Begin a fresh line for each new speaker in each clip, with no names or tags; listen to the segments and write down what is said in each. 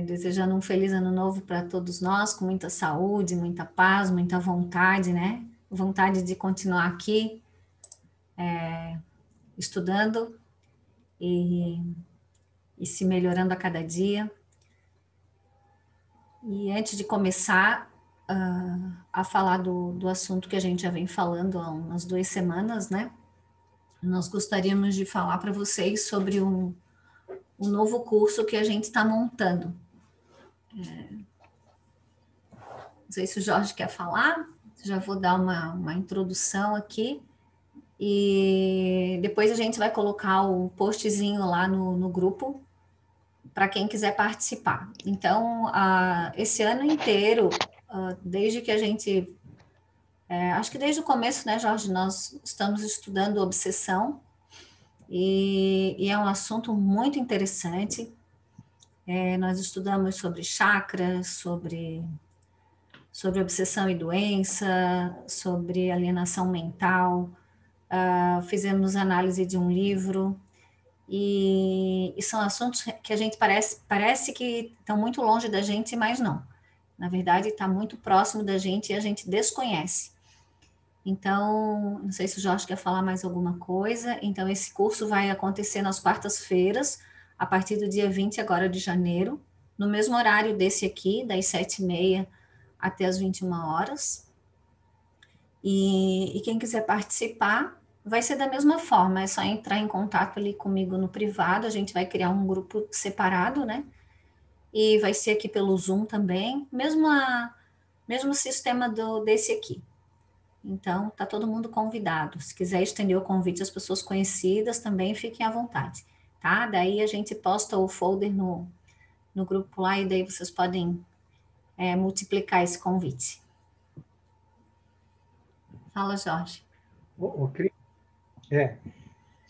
Desejando um feliz ano novo para todos nós, com muita saúde, muita paz, muita vontade, né? Vontade de continuar aqui estudando e, e se melhorando a cada dia. E antes de começar a falar do assunto que a gente já vem falando há umas 2 semanas, né? Nós gostaríamos de falar para vocês sobre um novo curso que a gente está montando. Não sei se o Jorge quer falar, já vou dar uma introdução aqui. E depois a gente vai colocar o postzinho lá no grupo para quem quiser participar. Então, esse ano inteiro, desde que a gente. Acho que desde o começo, né, Jorge, nós estamos estudando obsessão e é um assunto muito interessante. Nós estudamos sobre chakras, sobre obsessão e doença, sobre alienação mental, fizemos análise de um livro. E são assuntos que a gente parece que estão muito longe da gente, mas não. Na verdade, está muito próximo da gente e a gente desconhece. Então, não sei se o Jorge quer falar mais alguma coisa. Então, esse curso vai acontecer nas quartas-feiras, a partir do dia 20 agora de janeiro, no mesmo horário desse aqui, das 7h30 até as 21 horas. E quem quiser participar, vai ser da mesma forma, é só entrar em contato ali comigo no privado, a gente vai criar um grupo separado, né? E vai ser aqui pelo Zoom também, mesmo sistema desse aqui. Então, tá todo mundo convidado. Se quiser estender o convite às pessoas conhecidas, também fiquem à vontade, tá? Daí a gente posta o folder no grupo lá e daí vocês podem multiplicar esse convite. Fala, Jorge.
Cris, deixa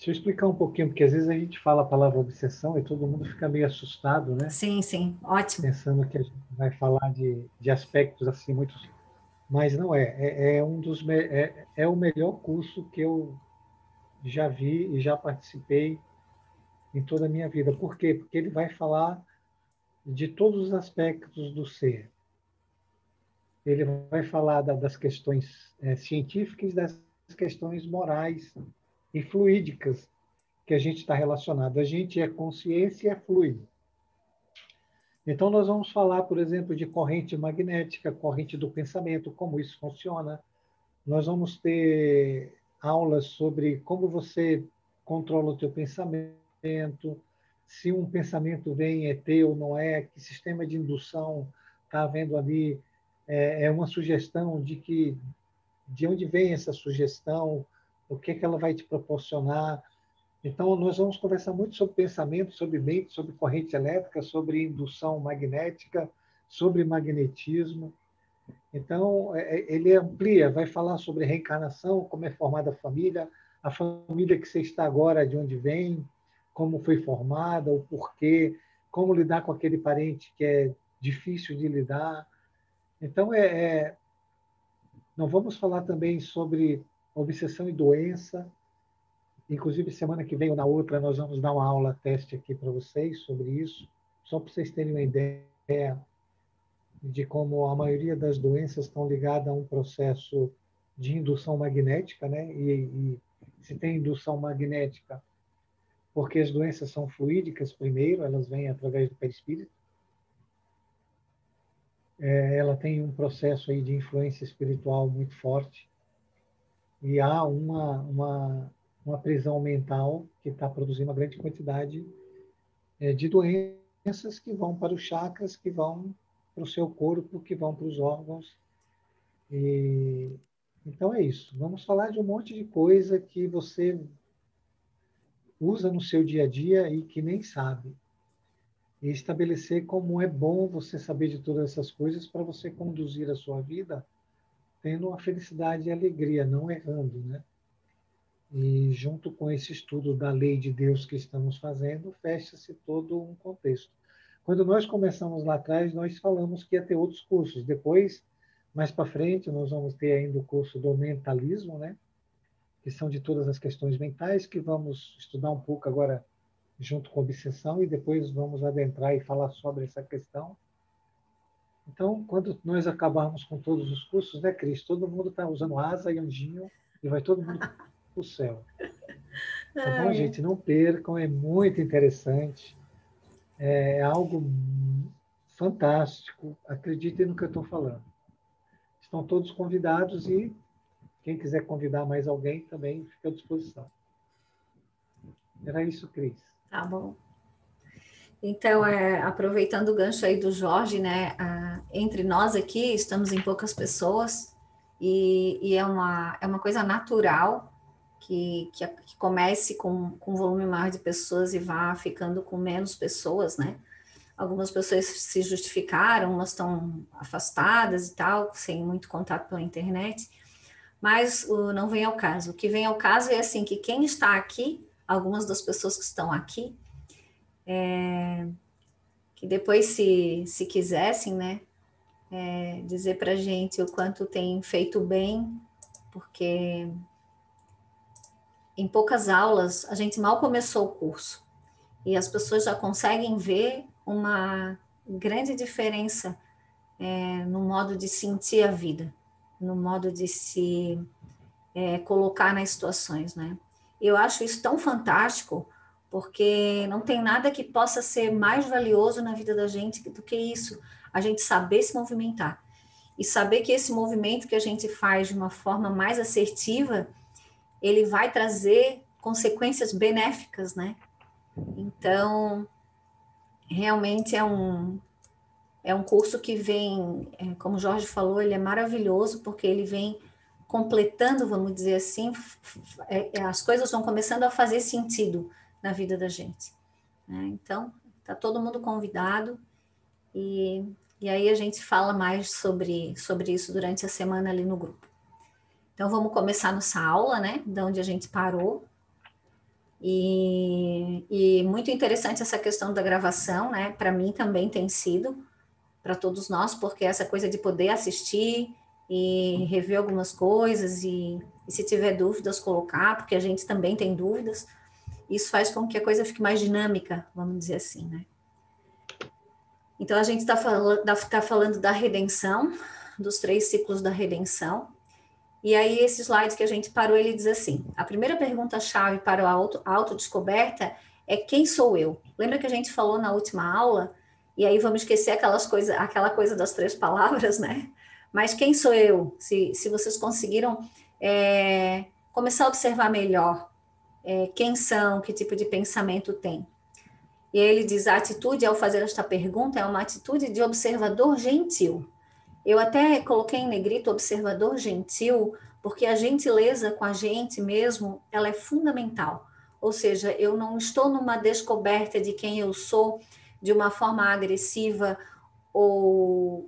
eu explicar um pouquinho, porque às vezes a gente fala a palavra obsessão e todo mundo fica meio assustado, né?
Sim, sim, ótimo.
Pensando que a gente vai falar de aspectos assim muito, mas não é. É o melhor curso que eu já vi e já participei em toda a minha vida. Por quê? Porque ele vai falar de todos os aspectos do ser. Ele vai falar das questões científicas, das questões morais e fluídicas que a gente está relacionado. A gente é consciência e é fluido. Então, nós vamos falar, por exemplo, de corrente magnética, corrente do pensamento, como isso funciona. Nós vamos ter aulas sobre como você controla o teu pensamento, se um pensamento vem é teu ou não é, que sistema de indução está havendo ali, é uma sugestão de onde vem essa sugestão, o que ela vai te proporcionar. Então, nós vamos conversar muito sobre pensamento, sobre mente, sobre corrente elétrica, sobre indução magnética, sobre magnetismo. Então, ele amplia, vai falar sobre reencarnação, como é formada a família que você está agora, de onde vem, como foi formada, o porquê, como lidar com aquele parente que é difícil de lidar. Então, nós vamos falar também sobre obsessão e doença. Inclusive, semana que vem ou na outra, nós vamos dar uma aula teste aqui para vocês sobre isso, só para vocês terem uma ideia de como a maioria das doenças estão ligadas a um processo de indução magnética, né? E se tem indução magnética, porque as doenças são fluídicas primeiro, elas vêm através do perispírito. Ela tem um processo aí de influência espiritual muito forte e há uma prisão mental que está produzindo uma grande quantidade de doenças que vão para os chakras, que vão para o seu corpo, que vão para os órgãos. E, então é isso. Vamos falar de um monte de coisa que você usa no seu dia a dia e que nem sabe. E estabelecer como é bom você saber de todas essas coisas para você conduzir a sua vida tendo uma felicidade e alegria, não errando, né? E junto com esse estudo da lei de Deus que estamos fazendo, fecha-se todo um contexto. Quando nós começamos lá atrás, nós falamos que ia ter outros cursos. Depois, mais para frente, nós vamos ter ainda o curso do mentalismo, né? Que são de todas as questões mentais, que vamos estudar um pouco agora junto com obsessão, e depois vamos adentrar e falar sobre essa questão. Então, quando nós acabarmos com todos os cursos, né, Cris? Todo mundo está usando asa e anjinho e vai todo mundo para o céu. Tá bom,
Ai,
gente? Não percam, é muito interessante. É algo fantástico. Acreditem no que eu estou falando. Estão todos convidados e quem quiser convidar mais alguém também fica à disposição. Era isso, Cris.
tá bom. Então, aproveitando o gancho aí do Jorge, né? Entre nós aqui estamos em poucas pessoas e é uma coisa natural que comece com um volume maior de pessoas e vá ficando com menos pessoas, né? Algumas pessoas se justificaram, umas estão afastadas e tal, sem muito contato pela internet, mas não vem ao caso. O que vem ao caso é assim que quem está aqui, algumas das pessoas que estão aqui, que depois, se quisessem, né, dizer para a gente o quanto tem feito bem, porque em poucas aulas a gente mal começou o curso e as pessoas já conseguem ver uma grande diferença no modo de sentir a vida, no modo de se colocar nas situações, né? Eu acho isso tão fantástico, porque não tem nada que possa ser mais valioso na vida da gente do que isso, a gente saber se movimentar. E saber que esse movimento que a gente faz de uma forma mais assertiva, ele vai trazer consequências benéficas, né? Então, realmente é um curso que vem, como o Jorge falou, ele é maravilhoso, porque ele vem completando, vamos dizer assim, as coisas vão começando a fazer sentido na vida da gente, né? Então, está todo mundo convidado e, e aí a gente fala mais sobre isso durante a semana ali no grupo. Então, vamos começar nossa aula, né, de onde a gente parou. E muito interessante essa questão da gravação, né? Para mim também tem sido, para todos nós, porque essa coisa de poder assistir e rever algumas coisas e se tiver dúvidas, colocar, porque a gente também tem dúvidas, isso faz com que a coisa fique mais dinâmica, vamos dizer assim, né? Então, a gente está falando da redenção, dos 3 ciclos da redenção, e aí esse slide que a gente parou, ele diz assim, a primeira pergunta-chave para a autodescoberta é quem sou eu? Lembra que a gente falou na última aula? E aí vamos esquecer aquela coisa das 3 palavras, né? Mas quem sou eu? Se vocês conseguiram começar a observar melhor quem são, que tipo de pensamento tem. E aí ele diz, a atitude ao fazer esta pergunta é uma atitude de observador gentil. Eu até coloquei em negrito observador gentil, porque a gentileza com a gente mesmo, ela é fundamental. Ou seja, eu não estou numa descoberta de quem eu sou de uma forma agressiva ou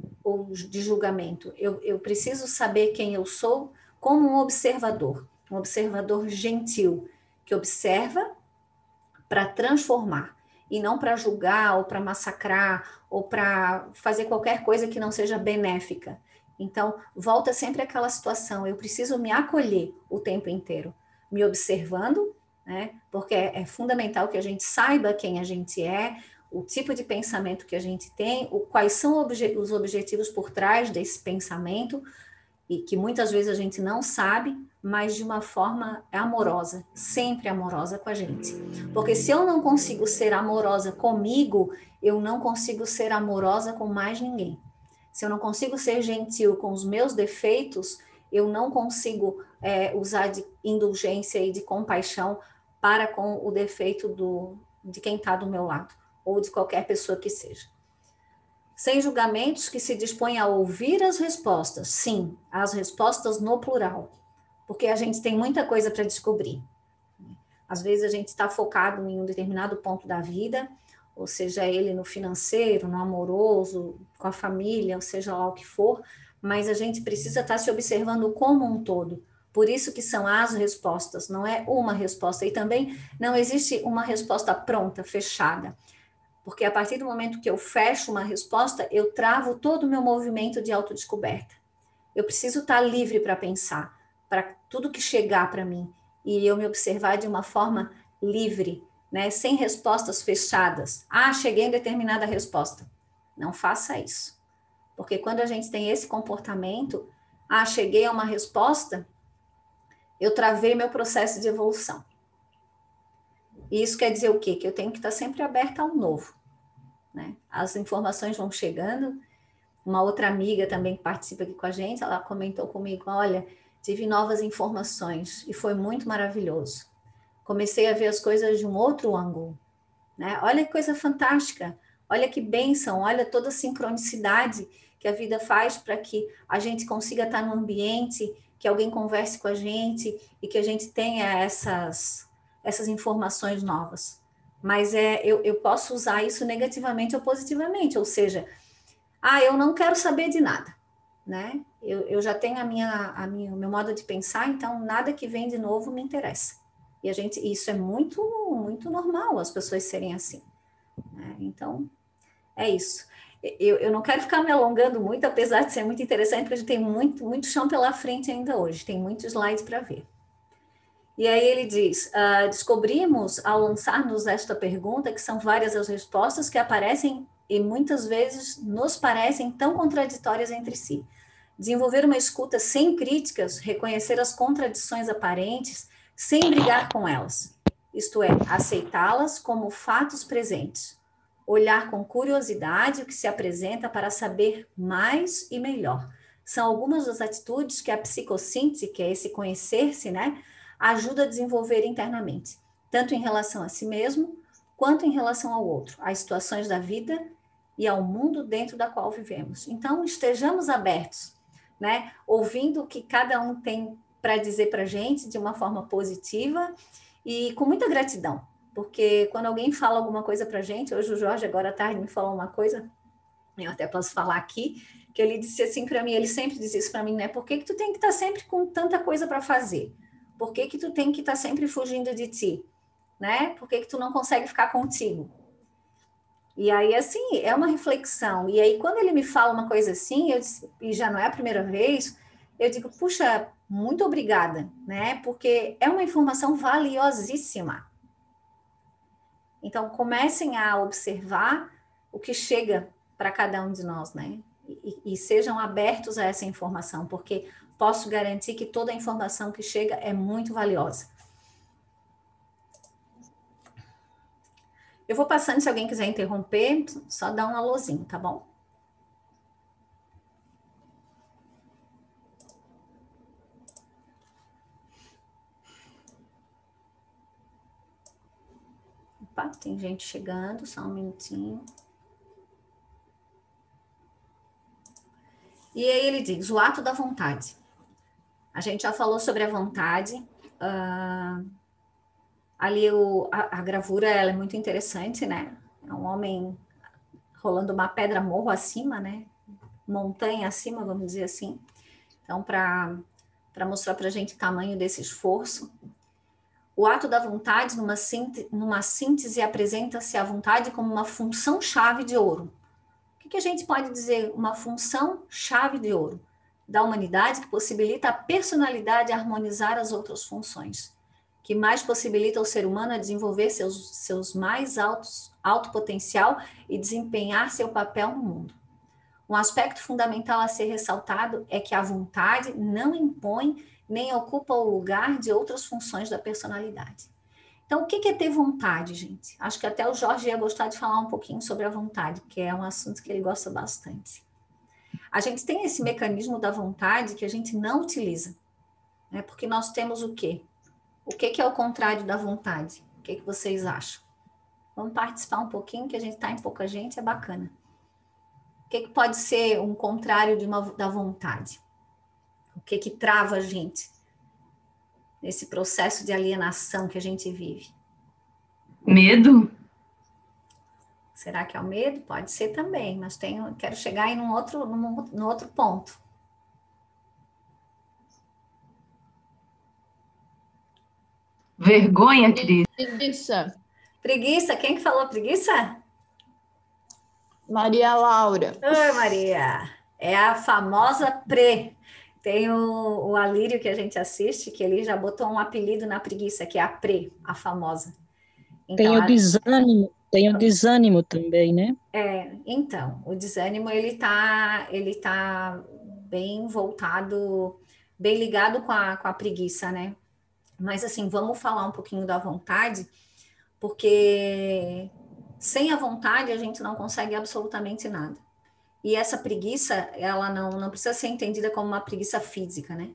de julgamento. Eu preciso saber quem eu sou como um observador gentil, que observa para transformar e não para julgar ou para massacrar ou para fazer qualquer coisa que não seja benéfica. Então, volta sempre àquela situação, eu preciso me acolher o tempo inteiro, me observando, né? Porque é fundamental que a gente saiba quem a gente é, o tipo de pensamento que a gente tem, quais são os objetivos por trás desse pensamento, e que muitas vezes a gente não sabe, mas de uma forma amorosa, sempre amorosa com a gente. Porque se eu não consigo ser amorosa comigo, eu não consigo ser amorosa com mais ninguém. Se eu não consigo ser gentil com os meus defeitos, eu não consigo usar de indulgência e de compaixão para com o defeito de quem está do meu lado, ou de qualquer pessoa que seja. Sem julgamentos, que se dispõe a ouvir as respostas. Sim, as respostas no plural, porque a gente tem muita coisa para descobrir. Às vezes a gente está focado em um determinado ponto da vida, ou seja, ele no financeiro, no amoroso, com a família, ou seja lá o que for, mas a gente precisa estar se observando como um todo. Por isso que são as respostas, não é uma resposta. E também não existe uma resposta pronta, fechada. Porque a partir do momento que eu fecho uma resposta, eu travo todo o meu movimento de autodescoberta. Eu preciso estar livre para pensar, para tudo que chegar para mim, e eu me observar de uma forma livre, né? Sem respostas fechadas. Ah, cheguei em determinada resposta. Não faça isso. Porque quando a gente tem esse comportamento, ah, cheguei a uma resposta, eu travei meu processo de evolução. E isso quer dizer o quê? Que eu tenho que estar sempre aberta ao novo, né? As informações vão chegando. Uma outra amiga também que participa aqui com a gente, ela comentou comigo, olha, tive novas informações e foi muito maravilhoso. Comecei a ver as coisas de um outro ângulo, né? Olha que coisa fantástica, olha que bênção, olha toda a sincronicidade que a vida faz para que a gente consiga estar num ambiente, que alguém converse com a gente e que a gente tenha essas informações novas. Mas eu posso usar isso negativamente ou positivamente, ou seja, eu não quero saber de nada, né? Eu já tenho o meu modo de pensar, então nada que vem de novo me interessa. E isso é muito, muito normal, as pessoas serem assim, né? Então, é isso. Eu não quero ficar me alongando muito, apesar de ser muito interessante, porque a gente tem muito, muito chão pela frente ainda hoje, tem muitos slides para ver. E aí ele diz, descobrimos ao lançar-nos esta pergunta que são várias as respostas que aparecem e muitas vezes nos parecem tão contraditórias entre si. Desenvolver uma escuta sem críticas, reconhecer as contradições aparentes, sem brigar com elas. Isto é, aceitá-las como fatos presentes. Olhar com curiosidade o que se apresenta para saber mais e melhor. São algumas das atitudes que a psicossíntese, que é esse conhecer-se, né, ajuda a desenvolver internamente, tanto em relação a si mesmo, quanto em relação ao outro, às situações da vida e ao mundo dentro da qual vivemos. Então, estejamos abertos, né? Ouvindo o que cada um tem para dizer para a gente de uma forma positiva e com muita gratidão, porque quando alguém fala alguma coisa para a gente, hoje o Jorge agora à tarde me falou uma coisa, eu até posso falar aqui, que ele disse assim para mim, ele sempre diz isso para mim, né? Por que tu tem que estar sempre com tanta coisa para fazer? Por que tu tem que estar sempre fugindo de ti? Né? Por que tu não consegue ficar contigo? E aí, assim, é uma reflexão. E aí, quando ele me fala uma coisa assim, e já não é a primeira vez, eu digo, puxa, muito obrigada, né? Porque é uma informação valiosíssima. Então, comecem a observar o que chega para cada um de nós, né? E sejam abertos a essa informação, porque posso garantir que toda a informação que chega é muito valiosa. Eu vou passando, se alguém quiser interromper, só dá um alôzinho, tá bom? Opa, tem gente chegando, só um minutinho. E aí ele diz, o ato da vontade. A gente já falou sobre a vontade. Ali a gravura ela é muito interessante, né? É um homem rolando uma pedra morro acima, né? Montanha acima, vamos dizer assim. Então, para mostrar para a gente o tamanho desse esforço. O ato da vontade, numa síntese, apresenta-se a vontade como uma função-chave de ouro. O que a gente pode dizer? Uma função-chave de ouro da humanidade que possibilita a personalidade harmonizar as outras funções, que mais possibilita ao ser humano a desenvolver seus mais alto potencial e desempenhar seu papel no mundo. Um aspecto fundamental a ser ressaltado é que a vontade não impõe nem ocupa o lugar de outras funções da personalidade. Então, o que é ter vontade, gente? Acho que até o Jorge ia gostar de falar um pouquinho sobre a vontade, que é um assunto que ele gosta bastante. A gente tem esse mecanismo da vontade que a gente não utiliza, né? Porque nós temos o quê? O que é o contrário da vontade? O que vocês acham? Vamos participar um pouquinho, que a gente está em pouca gente, é bacana. O que pode ser um contrário da vontade? O que trava a gente nesse processo de alienação que a gente vive?
Medo?
Será que é o medo? Pode ser também, mas quero chegar em no outro ponto.
Vergonha, Cris?
Preguiça.
Preguiça? Quem que falou preguiça?
Maria Laura.
Oi, Maria. É a famosa Pre. Tem o Alírio que a gente assiste, que ele já botou um apelido na preguiça, que é a Pre, a famosa. Então,
tem o desânimo também, né?
então, o desânimo ele tá bem voltado, bem ligado com a preguiça, né? Mas assim, vamos falar um pouquinho da vontade, porque sem a vontade a gente não consegue absolutamente nada. E essa preguiça, ela não precisa ser entendida como uma preguiça física, né?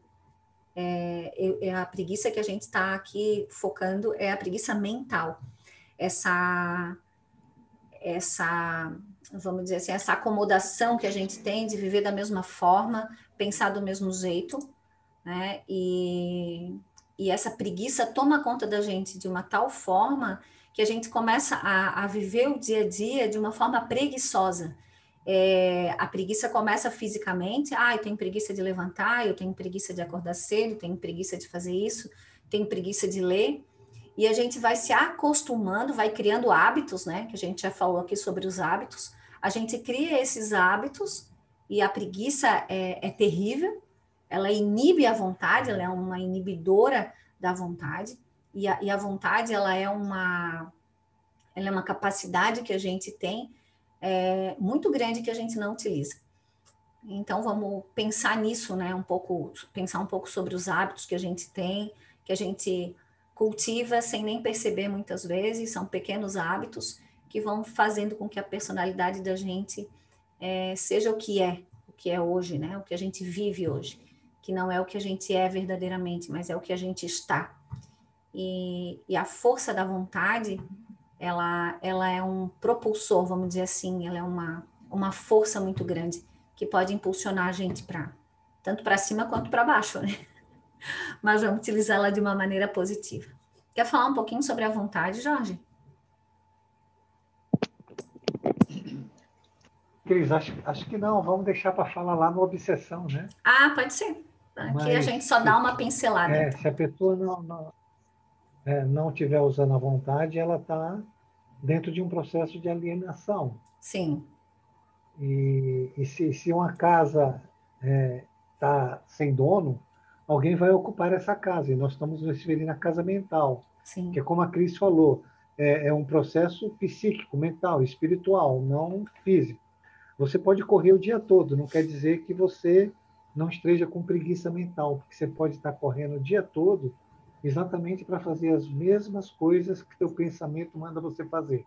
É a preguiça que a gente está aqui focando é a preguiça mental. Essa, vamos dizer assim, essa acomodação que a gente tem de viver da mesma forma, pensar do mesmo jeito, né? E essa preguiça toma conta da gente de uma tal forma que a gente começa a viver o dia a dia de uma forma preguiçosa. A preguiça começa fisicamente, eu tenho preguiça de levantar, eu tenho preguiça de acordar cedo, tenho preguiça de fazer isso, tenho preguiça de ler, e a gente vai se acostumando, vai criando hábitos, né? Que a gente já falou aqui sobre os hábitos. A gente cria esses hábitos e a preguiça é terrível, ela inibe a vontade, ela é uma inibidora da vontade, e a vontade ela é uma capacidade que a gente tem muito grande que a gente não utiliza. Então vamos pensar nisso, né? Pensar um pouco sobre os hábitos que a gente tem, que a gente cultiva sem nem perceber muitas vezes, são pequenos hábitos que vão fazendo com que a personalidade da gente seja o que é hoje, né? O que a gente vive hoje, que não é o que a gente é verdadeiramente, mas é o que a gente está. E a força da vontade, ela é um propulsor, vamos dizer assim, ela é uma força muito grande que pode impulsionar a gente tanto para cima quanto para baixo, né? Mas vamos utilizá-la de uma maneira positiva. Quer falar um pouquinho sobre a vontade, Jorge?
Cris, acho que não, vamos deixar para falar lá no Obsessão, né?
Pode ser. Aqui a
Mas
gente só dá uma pincelada. Então.
Se a pessoa não estiver usando a vontade, ela está dentro de um processo de alienação.
Sim.
E se uma casa está sem dono, alguém vai ocupar essa casa. E nós estamos nos referindo à casa mental.
Sim.
Que, como a Cris falou, é um processo psíquico, mental, espiritual, não físico. Você pode correr o dia todo, não quer dizer que você não esteja com preguiça mental, porque você pode estar correndo o dia todo exatamente para fazer as mesmas coisas que teu pensamento manda você fazer.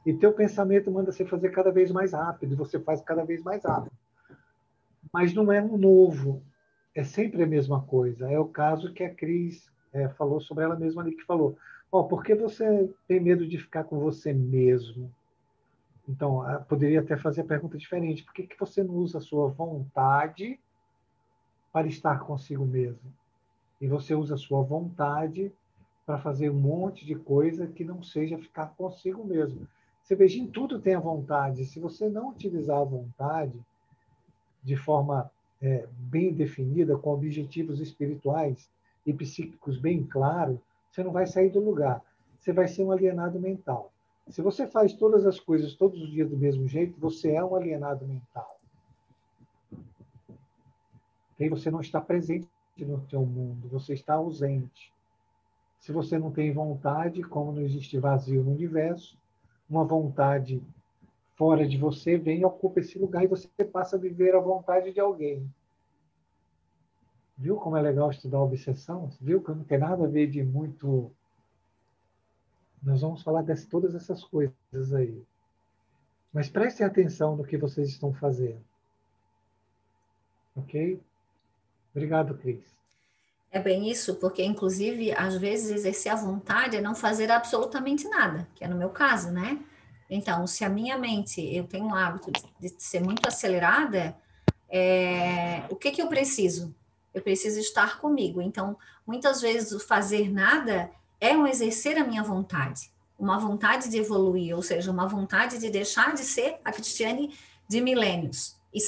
E teu pensamento manda você fazer cada vez mais rápido, e você faz cada vez mais rápido. Mas não é um novo, é sempre a mesma coisa. É o caso que a Cris falou sobre ela mesma ali, que falou, por que você tem medo de ficar com você mesmo? Então, poderia até fazer a pergunta diferente. Por que você não usa a sua vontade para estar consigo mesmo? E você usa a sua vontade para fazer um monte de coisa que não seja ficar consigo mesmo. Você veja, em tudo tem a vontade. Se você não utilizar a vontade de forma bem definida, com objetivos espirituais e psíquicos bem claros, você não vai sair do lugar. Você vai ser um alienado mental. Se você faz todas as coisas todos os dias do mesmo jeito, você é um alienado mental. E você não está presente no seu mundo, você está ausente. Se você não tem vontade, como não existe vazio no universo, uma vontade fora de você vem e ocupa esse lugar e você passa a viver a vontade de alguém. Viu como é legal estudar obsessão? Viu que não tem nada a ver de muito... Nós vamos falar de todas essas coisas aí. Mas prestem atenção no que vocês estão fazendo. Ok? Obrigado, Cris.
É bem isso, porque, inclusive, às vezes exercer a vontade é não fazer absolutamente nada, que é no meu caso, né? Então, se a minha mente, eu tenho um hábito de ser muito acelerada, o que eu preciso? Eu preciso estar comigo. Então, muitas vezes o fazer nada é um exercer a minha vontade, uma vontade de evoluir, ou seja, uma vontade de deixar de ser a Cristiane de milênios e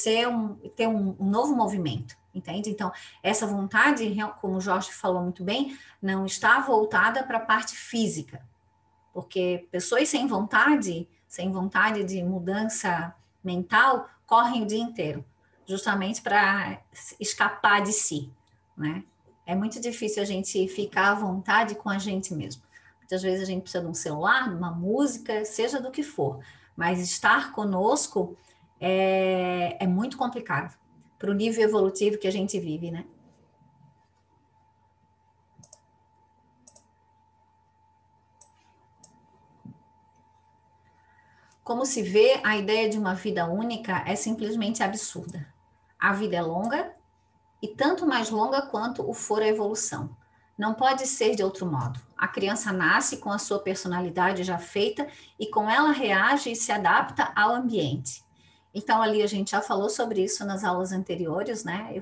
ter um novo movimento, entende? Então, essa vontade, como o Jorge falou muito bem, não está voltada para a parte física, porque pessoas sem vontade de mudança mental, correm o dia inteiro, justamente para escapar de si, né? É muito difícil a gente ficar à vontade com a gente mesmo. Muitas vezes a gente precisa de um celular, de uma música, seja do que for. Mas estar conosco é muito complicado para o nível evolutivo que a gente vive, né? Como se vê, a ideia de uma vida única é simplesmente absurda. A vida é longa e tanto mais longa quanto o for a evolução. Não pode ser de outro modo. A criança nasce com a sua personalidade já feita e com ela reage e se adapta ao ambiente. Então, ali a gente já falou sobre isso nas aulas anteriores, né?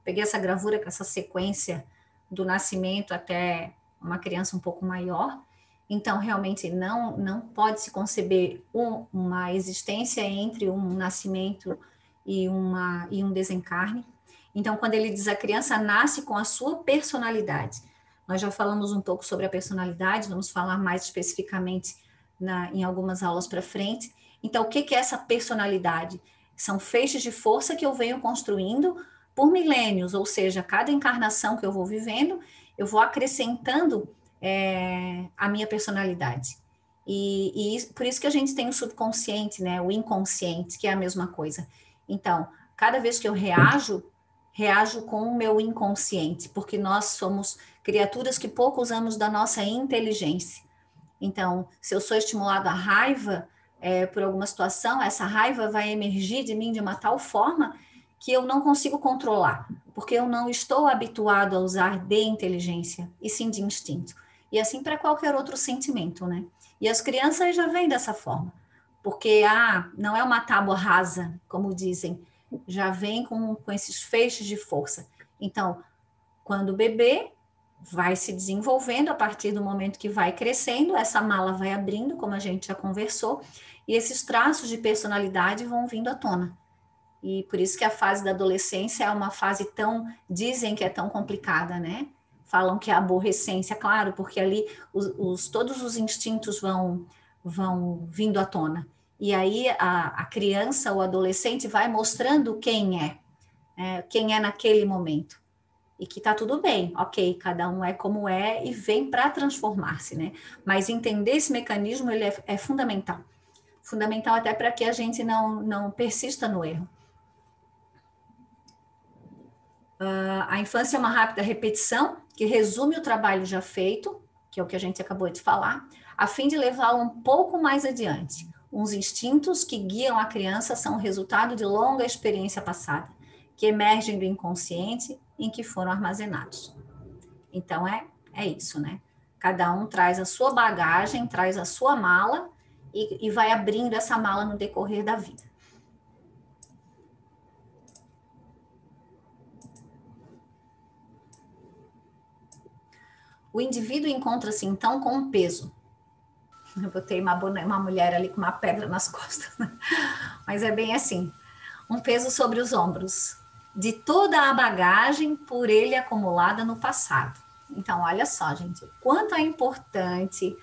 Peguei essa gravura com essa sequência do nascimento até uma criança um pouco maior. Então, realmente, não pode se conceber uma existência entre um nascimento e um desencarne. Então, quando ele diz a criança nasce com a sua personalidade, nós já falamos um pouco sobre a personalidade, vamos falar mais especificamente em algumas aulas para frente. Então, o que é essa personalidade? São feixes de força que eu venho construindo por milênios, ou seja, cada encarnação que eu vou vivendo, eu vou acrescentando a minha personalidade. Por isso que a gente tem o subconsciente, né? O inconsciente, que é a mesma coisa. Então, cada vez que eu reajo com o meu inconsciente, porque nós somos criaturas que pouco usamos da nossa inteligência. Então, se eu sou estimulado à raiva por alguma situação, essa raiva vai emergir de mim de uma tal forma que eu não consigo controlar, porque eu não estou habituado a usar de inteligência, e sim de instinto. E assim para qualquer outro sentimento, né? E as crianças já vêm dessa forma, porque não é uma tábua rasa, como dizem, já vem com esses feixes de força. Então, quando o bebê vai se desenvolvendo, a partir do momento que vai crescendo, essa mala vai abrindo, como a gente já conversou, e esses traços de personalidade vão vindo à tona. E por isso que a fase da adolescência é uma fase dizem que é tão complicada, né? Falam que é a aborrecência, claro, porque ali todos os instintos vão vindo à tona. E aí a criança, o adolescente vai mostrando quem é naquele momento. E que tá tudo bem, ok, cada um é como é e vem para transformar-se, né? Mas entender esse mecanismo, ele é fundamental. Fundamental até para que a gente não persista no erro. A infância é uma rápida repetição que resume o trabalho já feito, que é o que a gente acabou de falar, a fim de levá-lo um pouco mais adiante. Os instintos que guiam a criança são o resultado de longa experiência passada, que emergem do inconsciente em que foram armazenados. Então, é isso, né? Cada um traz a sua bagagem, traz a sua mala e vai abrindo essa mala no decorrer da vida. O indivíduo encontra-se, então, com um peso. Eu botei uma mulher ali com uma pedra nas costas, né? Mas é bem assim, um peso sobre os ombros, de toda a bagagem por ele acumulada no passado. Então, olha só, gente, o quanto é importante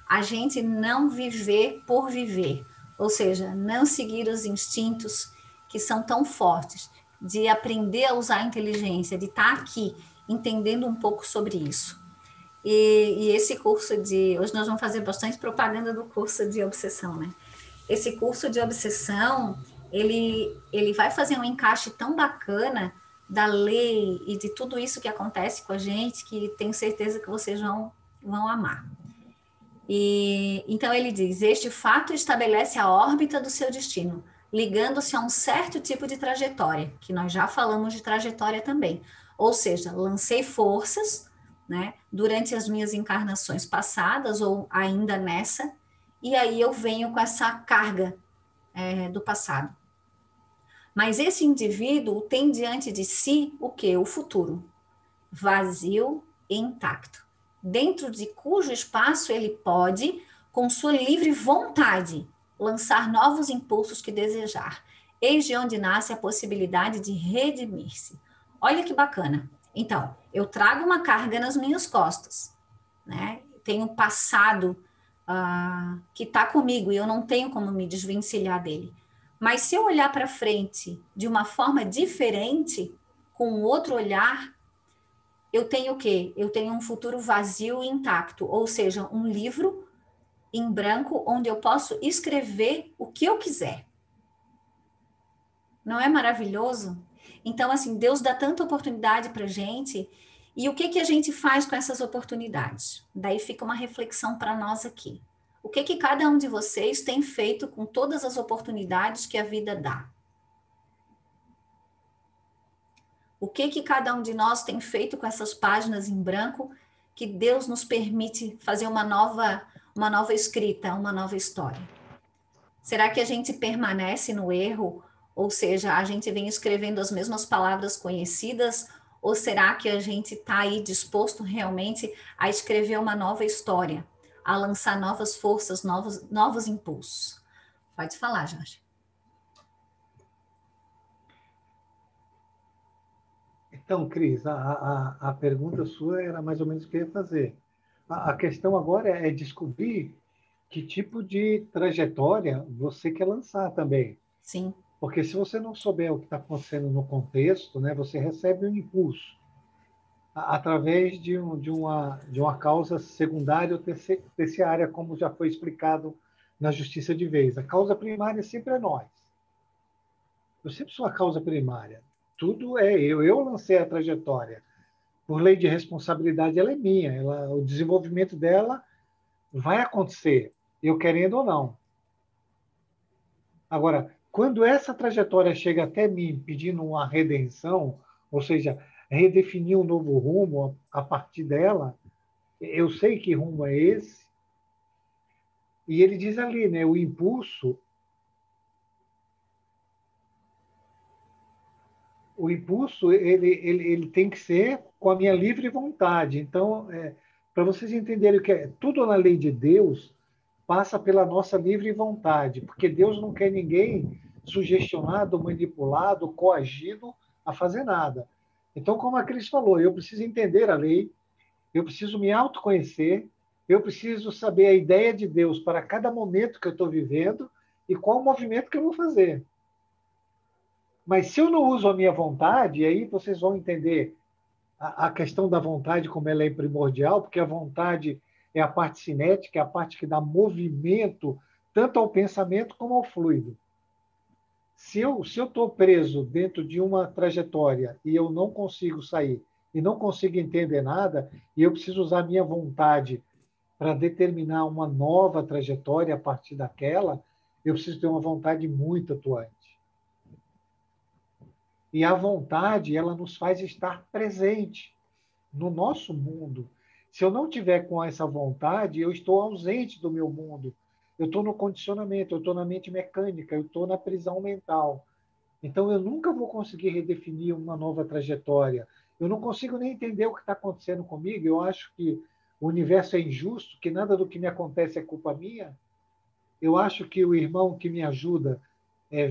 a gente não viver por viver, ou seja, não seguir os instintos que são tão fortes, de aprender a usar a inteligência, de estar aqui entendendo um pouco sobre isso. E esse curso hoje nós vamos fazer bastante propaganda do curso de obsessão, né? Esse curso de obsessão, ele vai fazer um encaixe tão bacana da lei e de tudo isso que acontece com a gente, que tenho certeza que vocês vão amar. Então ele diz, este fato estabelece a órbita do seu destino, ligando-se a um certo tipo de trajetória, que nós já falamos de trajetória também. Ou seja, lancei forças, né, durante as minhas encarnações passadas, ou ainda nessa, e aí eu venho com essa carga do passado. Mas esse indivíduo tem diante de si o quê? O futuro, vazio e intacto, dentro de cujo espaço ele pode, com sua livre vontade, lançar novos impulsos que desejar. Eis de onde nasce a possibilidade de redimir-se. Olha que bacana. Então, eu trago uma carga nas minhas costas, né? Tenho um passado que está comigo e eu não tenho como me desvencilhar dele. Mas se eu olhar para frente de uma forma diferente, com outro olhar, eu tenho o quê? Eu tenho um futuro vazio e intacto, ou seja, um livro em branco onde eu posso escrever o que eu quiser. Não é maravilhoso? Então, assim, Deus dá tanta oportunidade para gente, e o que que a gente faz com essas oportunidades? Daí fica uma reflexão para nós aqui. O que que cada um de vocês tem feito com todas as oportunidades que a vida dá? O que que cada um de nós tem feito com essas páginas em branco que Deus nos permite fazer uma nova escrita, uma nova história? Será que a gente permanece no erro? Ou seja, a gente vem escrevendo as mesmas palavras conhecidas? Ou será que a gente está aí disposto realmente a escrever uma nova história, a lançar novas forças, novos impulsos? Pode falar, Jorge.
Então, Cris, a pergunta sua era mais ou menos o que eu ia fazer. A questão agora é descobrir que tipo de trajetória você quer lançar também.
Sim.
Porque se você não souber o que está acontecendo no contexto, né, você recebe um impulso através de uma causa secundária ou terciária, como já foi explicado na Justiça de Vez. A causa primária sempre é nós. Eu sempre sou a causa primária. Tudo é eu. Eu lancei a trajetória. Por lei de responsabilidade, ela é minha. O desenvolvimento dela vai acontecer, eu querendo ou não. Agora, quando essa trajetória chega até mim pedindo uma redenção, ou seja, redefinir um novo rumo a partir dela, eu sei que rumo é esse, e ele diz ali, né, o impulso ele tem que ser com a minha livre vontade. Então, para vocês entenderem o que é, tudo na lei de Deus passa pela nossa livre vontade, porque Deus não quer ninguém sugestionado, manipulado, coagido a fazer nada. Então, como a Cris falou, eu preciso entender a lei, eu preciso me autoconhecer, eu preciso saber a ideia de Deus para cada momento que eu estou vivendo e qual o movimento que eu vou fazer. Mas se eu não uso a minha vontade, aí vocês vão entender a questão da vontade, como ela é primordial, porque a vontade é a parte cinética, é a parte que dá movimento tanto ao pensamento como ao fluido. Se eu estou preso dentro de uma trajetória e eu não consigo sair, e não consigo entender nada, e eu preciso usar a minha vontade para determinar uma nova trajetória a partir daquela, eu preciso ter uma vontade muito atuante. E a vontade, ela nos faz estar presente no nosso mundo. Se eu não tiver com essa vontade, eu estou ausente do meu mundo. Eu estou no condicionamento, eu estou na mente mecânica, eu estou na prisão mental. Então, eu nunca vou conseguir redefinir uma nova trajetória. Eu não consigo nem entender o que está acontecendo comigo. Eu acho que o universo é injusto, que nada do que me acontece é culpa minha. Eu acho que o irmão que me ajuda,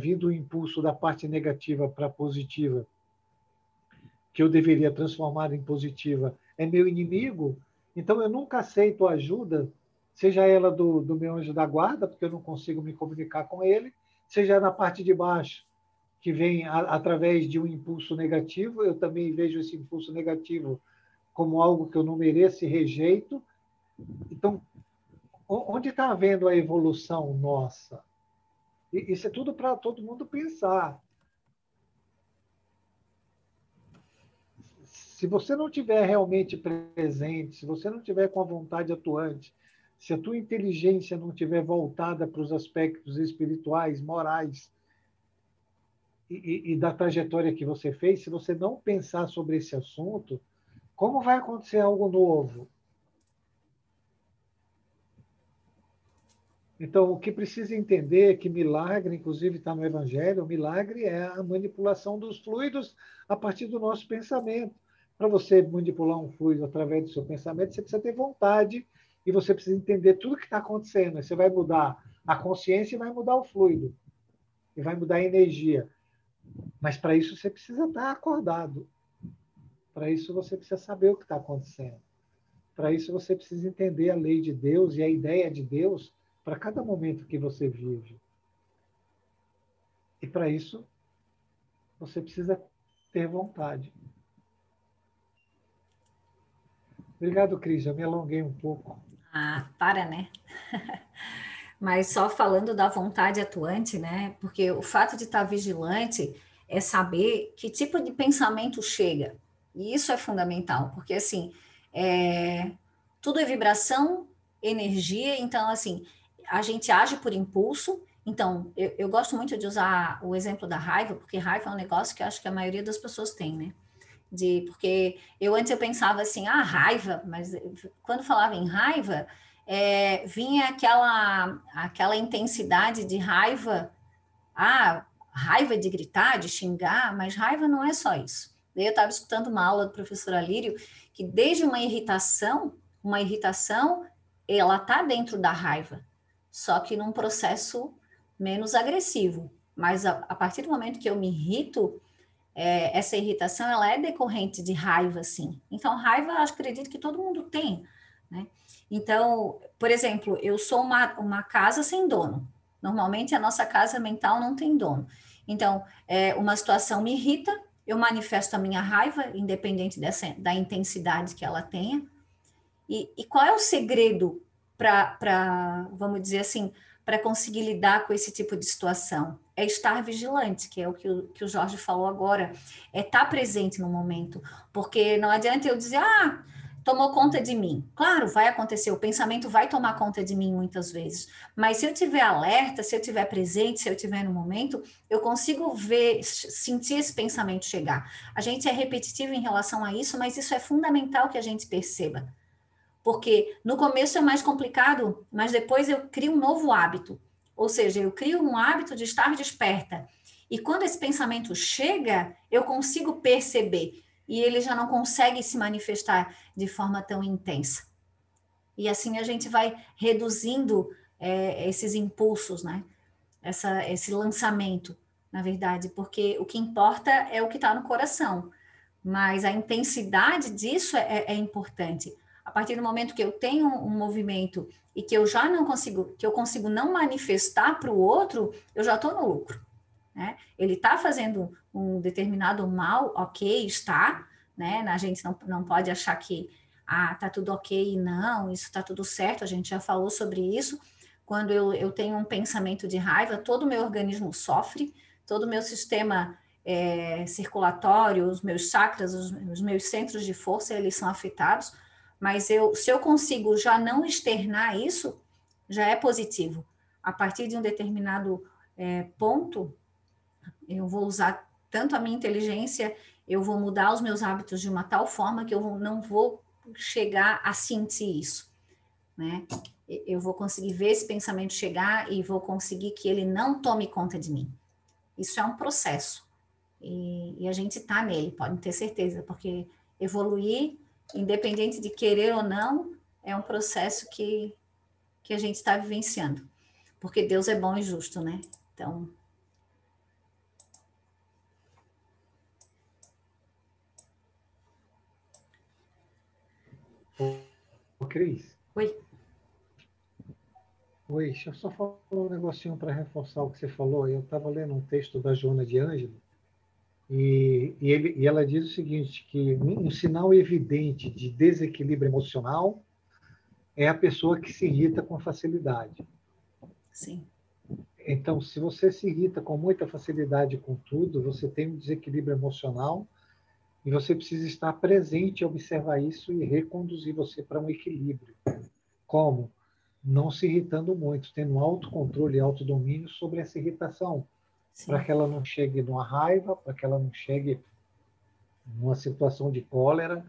vindo o impulso da parte negativa para a positiva, que eu deveria transformar em positiva, é meu inimigo. Então, eu nunca aceito ajuda, seja ela do meu anjo da guarda, porque eu não consigo me comunicar com ele, seja na parte de baixo, que vem através de um impulso negativo, eu também vejo esse impulso negativo como algo que eu não mereço e rejeito. Então, onde está havendo a evolução nossa? Isso é tudo para todo mundo pensar. Se você não tiver realmente presente, se você não tiver com a vontade atuante, se a tua inteligência não tiver voltada para os aspectos espirituais, morais e da trajetória que você fez, se você não pensar sobre esse assunto, como vai acontecer algo novo? Então, o que precisa entender é que milagre, inclusive está no Evangelho, o milagre é a manipulação dos fluidos a partir do nosso pensamento. Para você manipular um fluido através do seu pensamento, você precisa ter vontade e você precisa entender tudo o que está acontecendo. Você vai mudar a consciência e vai mudar o fluido, e vai mudar a energia. Mas para isso você precisa estar acordado. Para isso você precisa saber o que está acontecendo. Para isso você precisa entender a lei de Deus e a ideia de Deus para cada momento que você vive. E para isso você precisa ter vontade. Obrigado, Cris. Eu me alonguei um pouco.
Ah, para, né? Mas só falando da vontade atuante, né? Porque o fato de estar vigilante é saber que tipo de pensamento chega. E isso é fundamental, porque assim, é, tudo é vibração, energia, então assim, a gente age por impulso. Então, eu gosto muito de usar o exemplo da raiva, porque raiva é um negócio que eu acho que a maioria das pessoas tem, né? Porque eu pensava assim, ah, raiva, mas quando falava em raiva, vinha aquela intensidade de raiva, raiva de gritar, de xingar, mas raiva não é só isso. Daí eu estava escutando uma aula do professor Alírio, que desde uma irritação, ela está dentro da raiva, só que num processo menos agressivo. Mas a partir do momento que eu me irrito, essa irritação ela é decorrente de raiva, sim. Então, raiva, eu acredito que todo mundo tem, né? Então, por exemplo, eu sou uma casa sem dono. Normalmente, a nossa casa mental não tem dono. Então, uma situação me irrita, eu manifesto a minha raiva, independente da intensidade que ela tenha. E qual é o segredo vamos dizer assim, para conseguir lidar com esse tipo de situação? É estar vigilante, que é o que o Jorge falou agora, é estar presente no momento, porque não adianta eu dizer, tomou conta de mim. Claro, vai acontecer, o pensamento vai tomar conta de mim muitas vezes, mas se eu tiver alerta, se eu tiver presente, se eu tiver no momento, eu consigo ver, sentir esse pensamento chegar. A gente é repetitivo em relação a isso, mas isso é fundamental que a gente perceba. Porque no começo é mais complicado, mas depois eu crio um novo hábito. Ou seja, eu crio um hábito de estar desperta. E quando esse pensamento chega, eu consigo perceber. E ele já não consegue se manifestar de forma tão intensa. E assim a gente vai reduzindo esses impulsos, né? Esse lançamento, na verdade, porque o que importa é o que está no coração, mas a intensidade disso é importante. A partir do momento que eu tenho um movimento e que eu já não consigo, que eu consigo não manifestar para o outro, eu já estou no lucro, né? Ele está fazendo um determinado mal, ok, está, né? A gente não pode achar que tá tudo ok, não, isso está tudo certo, a gente já falou sobre isso. Quando eu tenho um pensamento de raiva, todo o meu organismo sofre, todo o meu sistema circulatório, os meus chakras, os meus centros de força, eles são afetados, mas se eu consigo já não externar isso, já é positivo. A partir de um determinado ponto, eu vou usar tanto a minha inteligência, eu vou mudar os meus hábitos de uma tal forma que eu não vou chegar a sentir isso, né? Eu vou conseguir ver esse pensamento chegar e vou conseguir que ele não tome conta de mim. Isso é um processo. E a gente está nele, pode ter certeza, porque evoluir, independente de querer ou não, é um processo que a gente está vivenciando. Porque Deus é bom e justo, né? Então,
Ô, Cris,
oi.
oi, deixa eu só falar um negocinho para reforçar o que você falou. Eu estava lendo um texto da Joana de Ângelo e ela diz o seguinte, que um sinal evidente de desequilíbrio emocional é a pessoa que se irrita com facilidade.
Sim.
Então, se você se irrita com muita facilidade com tudo, você tem um desequilíbrio emocional e você precisa estar presente e observar isso e reconduzir você para um equilíbrio. Como? Não se irritando muito, tendo autocontrole e autodomínio sobre essa irritação, para
Sim.
que ela não chegue numa raiva, para que ela não chegue numa situação de cólera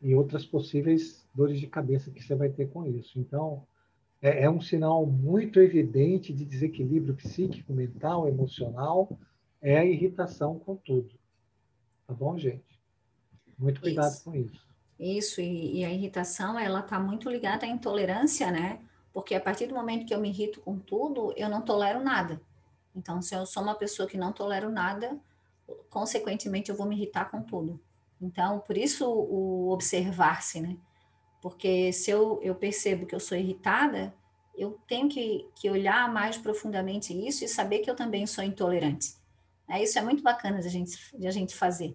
e outras possíveis dores de cabeça que você vai ter com isso. Então, é um sinal muito evidente de desequilíbrio psíquico, mental, emocional, é a irritação com tudo. Tá bom, gente? Muito cuidado
Isso.
com isso.
Isso, e a irritação, ela está muito ligada à intolerância, né? Porque a partir do momento que eu me irrito com tudo, eu não tolero nada. Então, se eu sou uma pessoa que não tolero nada, consequentemente eu vou me irritar com tudo. Então, por isso o observar-se, né? Porque se eu percebo que eu sou irritada, eu tenho que olhar mais profundamente isso e saber que eu também sou intolerante. Isso é muito bacana de a gente fazer.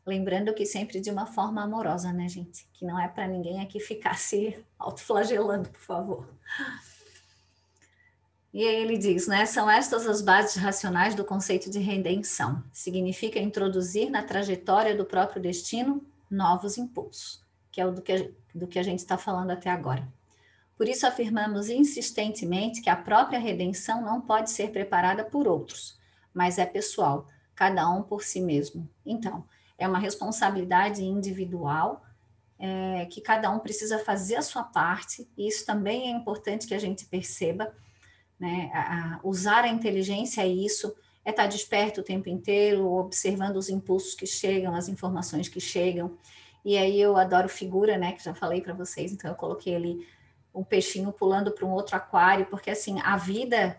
Lembrando que sempre de uma forma amorosa, né, gente? Que não é para ninguém aqui ficar se autoflagelando, por favor. E aí ele diz, né? São estas as bases racionais do conceito de redenção. Significa introduzir na trajetória do próprio destino novos impulsos, que é o do que a gente está falando até agora. Por isso afirmamos insistentemente que a própria redenção não pode ser preparada por outros, mas é pessoal, cada um por si mesmo. Então, é uma responsabilidade individual, que cada um precisa fazer a sua parte, e isso também é importante que a gente perceba, né? Usar a inteligência é isso, é estar desperto o tempo inteiro, observando os impulsos que chegam, as informações que chegam. E aí eu adoro figura, né, que já falei para vocês, então eu coloquei ali um peixinho pulando para um outro aquário, porque assim, a vida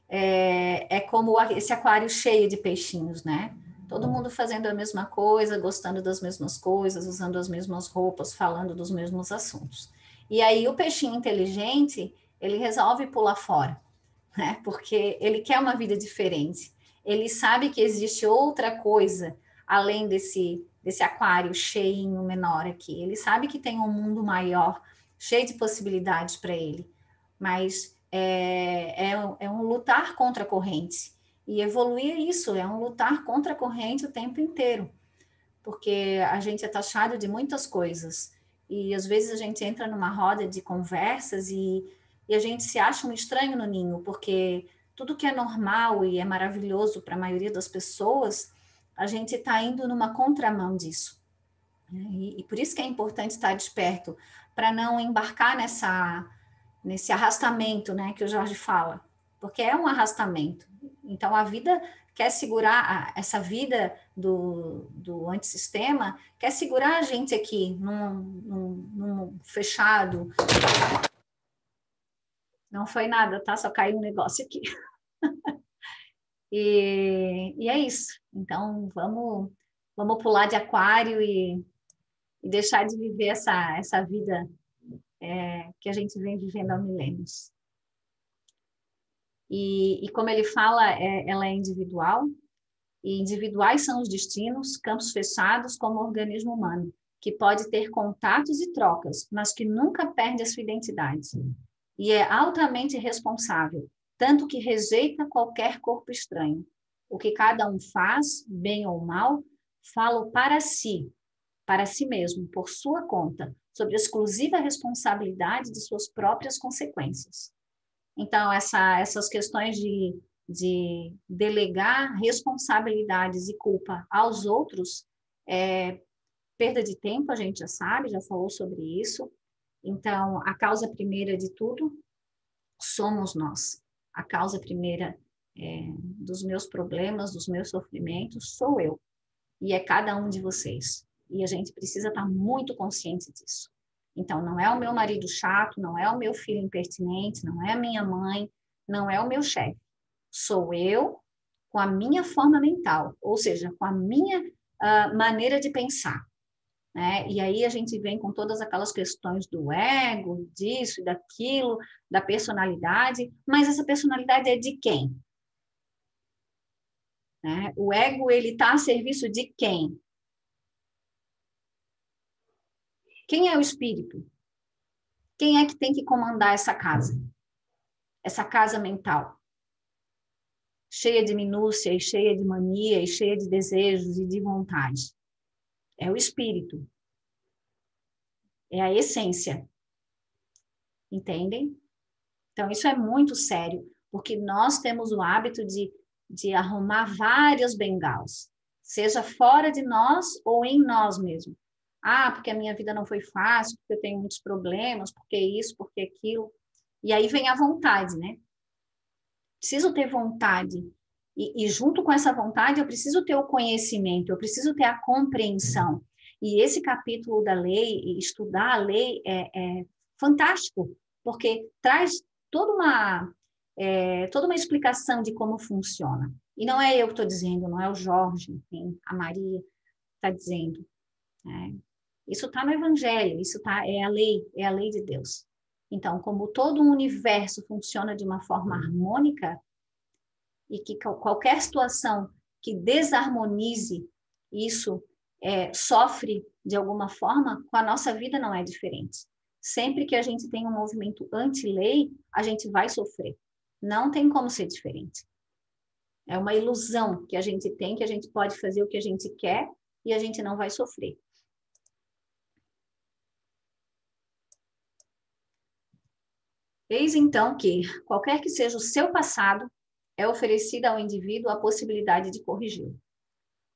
é como esse aquário cheio de peixinhos, né? Todo mundo fazendo a mesma coisa, gostando das mesmas coisas, usando as mesmas roupas, falando dos mesmos assuntos. E aí o peixinho inteligente, ele resolve pular fora, né? Porque ele quer uma vida diferente. Ele sabe que existe outra coisa além desse aquário cheinho menor aqui. Ele sabe que tem um mundo maior, cheio de possibilidades para ele. Mas é um lutar contra a corrente. E evoluir isso, é um lutar contra a corrente o tempo inteiro. Porque a gente é taxado de muitas coisas. E às vezes a gente entra numa roda de conversas e a gente se acha um estranho no ninho, porque tudo que é normal e é maravilhoso para a maioria das pessoas, a gente está indo numa contramão disso. E por isso que é importante estar desperto, para não embarcar nesse arrastamento, né, que o Jorge fala, porque é um arrastamento. Então, a vida quer segurar, essa vida do antissistema, quer segurar a gente aqui, num fechado. Não foi nada, tá? Só caiu um negócio aqui. E é isso. Então, vamos pular de aquário e deixar de viver essa vida que a gente vem vivendo há milênios. E como ele fala, ela é individual, e individuais são os destinos, campos fechados como organismo humano, que pode ter contatos e trocas, mas que nunca perde a sua identidade. E é altamente responsável, tanto que rejeita qualquer corpo estranho. O que cada um faz, bem ou mal, fala para si mesmo, por sua conta, sob exclusiva responsabilidade de suas próprias consequências. Então, essas questões de delegar responsabilidades e culpa aos outros, perda de tempo, a gente já sabe, já falou sobre isso. Então, a causa primeira de tudo somos nós. A causa primeira dos meus problemas, dos meus sofrimentos, sou eu. E é cada um de vocês. E a gente precisa estar muito consciente disso. Então, não é o meu marido chato, não é o meu filho impertinente, não é a minha mãe, não é o meu chefe. Sou eu com a minha forma mental, ou seja, com a minha maneira de pensar. Né? E aí a gente vem com todas aquelas questões do ego, disso e daquilo, da personalidade, mas essa personalidade é de quem? Né? O ego, ele está a serviço de quem? Quem é o espírito? Quem é que tem que comandar essa casa? Essa casa mental? Cheia de minúcia, e cheia de mania, e cheia de desejos e de vontade. É o espírito. É a essência. Entendem? Então, isso é muito sério, porque nós temos o hábito de arrumar várias bengalas, seja fora de nós ou em nós mesmos. Ah, porque a minha vida não foi fácil, porque eu tenho muitos problemas, porque isso, porque aquilo. E aí vem a vontade, né? Preciso ter vontade. E junto com essa vontade, eu preciso ter o conhecimento, eu preciso ter a compreensão. E esse capítulo da lei, estudar a lei, é fantástico, porque traz toda uma explicação de como funciona. E não é eu que estou dizendo, não é o Jorge, enfim, a Maria está dizendo. Isso está no Evangelho, é a lei de Deus. Então, como todo o universo funciona de uma forma harmônica, e que qualquer situação que desarmonize isso sofre de alguma forma, com a nossa vida não é diferente. Sempre que a gente tem um movimento anti-lei, a gente vai sofrer. Não tem como ser diferente. É uma ilusão que a gente tem, que a gente pode fazer o que a gente quer e a gente não vai sofrer. Eis então que, qualquer que seja o seu passado, é oferecida ao indivíduo a possibilidade de corrigi-lo.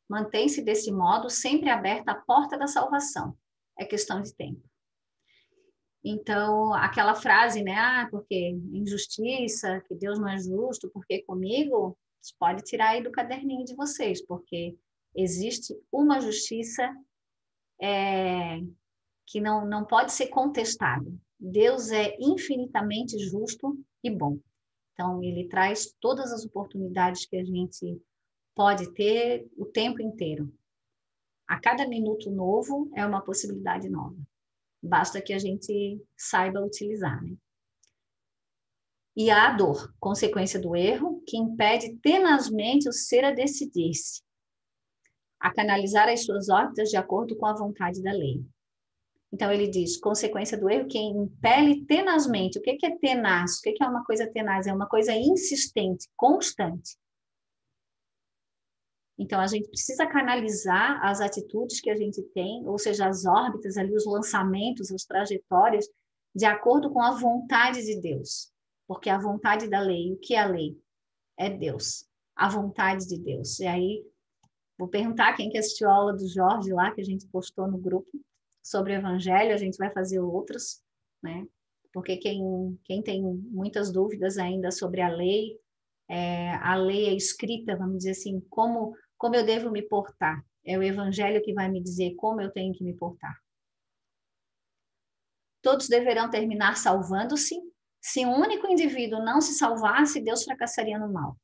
Mantém-se desse modo sempre aberta a porta da salvação. É questão de tempo. Então, aquela frase, né? Porque injustiça, que Deus não é justo, porque comigo, você pode tirar aí do caderninho de vocês, porque existe uma justiça que não pode ser contestada. Deus é infinitamente justo e bom. Então, ele traz todas as oportunidades que a gente pode ter o tempo inteiro. A cada minuto novo é uma possibilidade nova. Basta que a gente saiba utilizar, né? E há a dor, consequência do erro, que impede tenazmente o ser a decidir-se, a canalizar as suas órbitas de acordo com a vontade da lei. Então, ele diz, consequência do erro que impele tenazmente. O que é tenaz? O que é uma coisa tenaz? É uma coisa insistente, constante. Então, a gente precisa canalizar as atitudes que a gente tem, ou seja, as órbitas ali, os lançamentos, as trajetórias, de acordo com a vontade de Deus. Porque a vontade da lei, o que é a lei? É Deus. A vontade de Deus. E aí, vou perguntar quem que assistiu a aula do Jorge lá, que a gente postou no grupo, sobre o Evangelho, a gente vai fazer outras, né? Porque quem tem muitas dúvidas ainda sobre a lei é escrita, vamos dizer assim, como eu devo me portar. É o Evangelho que vai me dizer como eu tenho que me portar. Todos deverão terminar salvando-se. Se um único indivíduo não se salvasse, Deus fracassaria no mal.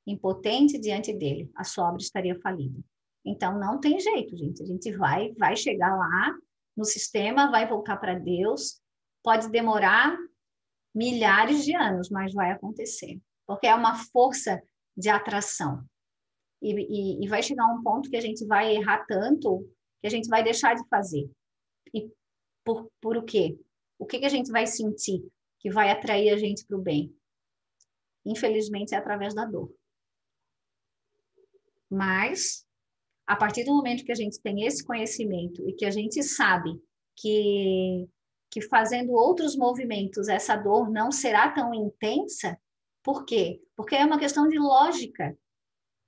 Impotente diante dele, a sua obra estaria falida. Então, não tem jeito, gente. A gente vai chegar lá no sistema, vai voltar para Deus. Pode demorar milhares de anos, mas vai acontecer. Porque é uma força de atração. E vai chegar um ponto que a gente vai errar tanto que a gente vai deixar de fazer. E por o quê? O que a gente vai sentir que vai atrair a gente para o bem? Infelizmente, é através da dor. Mas, a partir do momento que a gente tem esse conhecimento e que a gente sabe que fazendo outros movimentos essa dor não será tão intensa, por quê? Porque é uma questão de lógica,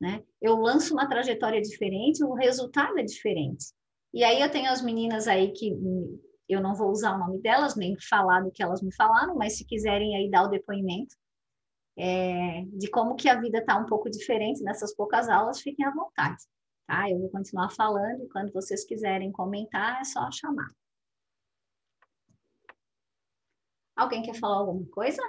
né? Eu lanço uma trajetória diferente, o resultado é diferente. E aí eu tenho as meninas aí que eu não vou usar o nome delas, nem falar do que elas me falaram, mas se quiserem aí dar o depoimento de como que a vida está um pouco diferente nessas poucas aulas, fiquem à vontade, tá? Eu vou continuar falando e quando vocês quiserem comentar, é só chamar. Alguém quer falar alguma coisa?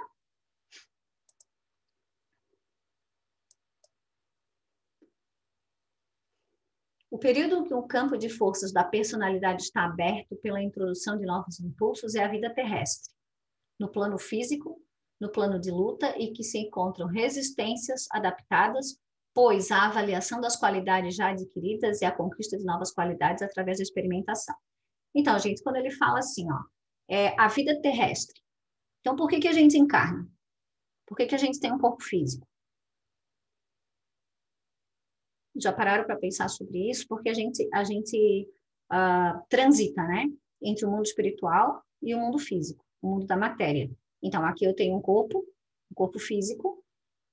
O período que o campo de forças da personalidade está aberto pela introdução de novos impulsos é a vida terrestre, no plano físico, no plano de luta, e que se encontram resistências adaptadas, pois a avaliação das qualidades já adquiridas e a conquista de novas qualidades através da experimentação. Então, gente, quando ele fala assim, ó, a vida terrestre. Então, por que a gente encarna? Por que a gente tem um corpo físico? Já pararam para pensar sobre isso? Porque a gente transita, né? Entre o mundo espiritual e o mundo físico, o mundo da matéria. Então, aqui eu tenho um corpo físico,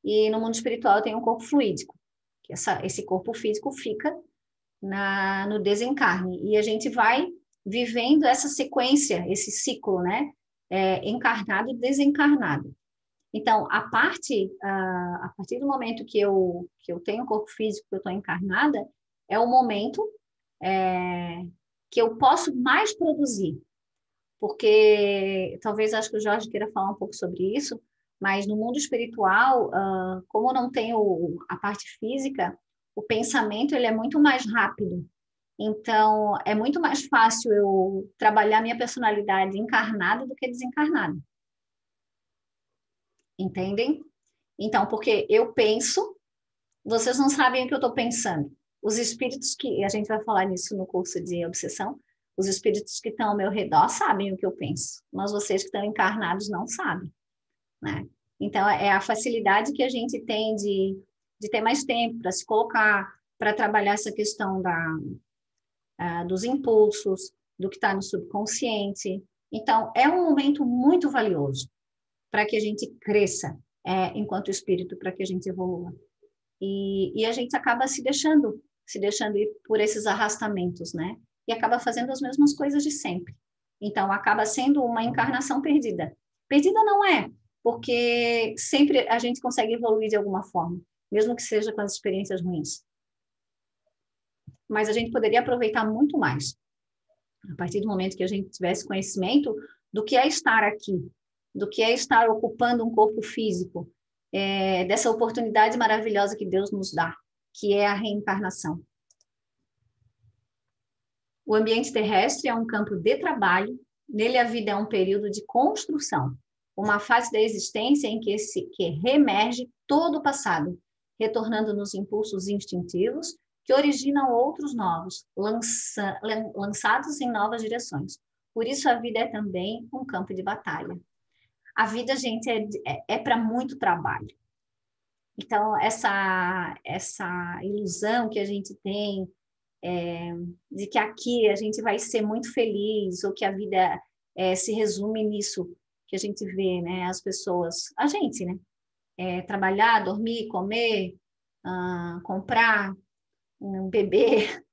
e no mundo espiritual eu tenho um corpo fluídico. Que esse corpo físico fica no desencarne. E a gente vai vivendo essa sequência, esse ciclo, né? Encarnado e desencarnado. Então, a partir do momento que eu tenho um corpo físico, que eu estou encarnada, é o momento que eu posso mais produzir. Porque, talvez, acho que o Jorge queira falar um pouco sobre isso, mas no mundo espiritual, como eu não tenho a parte física, o pensamento ele é muito mais rápido. Então, é muito mais fácil eu trabalhar minha personalidade encarnada do que desencarnada. Entendem? Então, porque eu penso, vocês não sabem o que eu estou pensando. os espíritos que, a gente vai falar nisso no curso de obsessão, os espíritos que estão ao meu redor sabem o que eu penso, mas vocês que estão encarnados não sabem, né? Então, é a facilidade que a gente tem de ter mais tempo para se colocar, para trabalhar essa questão dos impulsos, do que está no subconsciente. Então, é um momento muito valioso para que a gente cresça enquanto espírito, para que a gente evolua. E a gente acaba se deixando ir por esses arrastamentos, né? E acaba fazendo as mesmas coisas de sempre. Então, acaba sendo uma encarnação perdida. Perdida não é, porque sempre a gente consegue evoluir de alguma forma, mesmo que seja com as experiências ruins. Mas a gente poderia aproveitar muito mais, a partir do momento que a gente tivesse conhecimento do que é estar aqui, do que é estar ocupando um corpo físico, dessa oportunidade maravilhosa que Deus nos dá, que é a reencarnação. O ambiente terrestre é um campo de trabalho, nele a vida é um período de construção, uma fase da existência em que reemerge todo o passado, retornando nos impulsos instintivos que originam outros novos, lançados em novas direções. Por isso a vida é também um campo de batalha. A vida, gente, é para muito trabalho. Então, essa ilusão que a gente tem de que aqui a gente vai ser muito feliz, ou que a vida se resume nisso que a gente vê, né? As pessoas, a gente, né? Trabalhar, dormir, comer, comprar, beber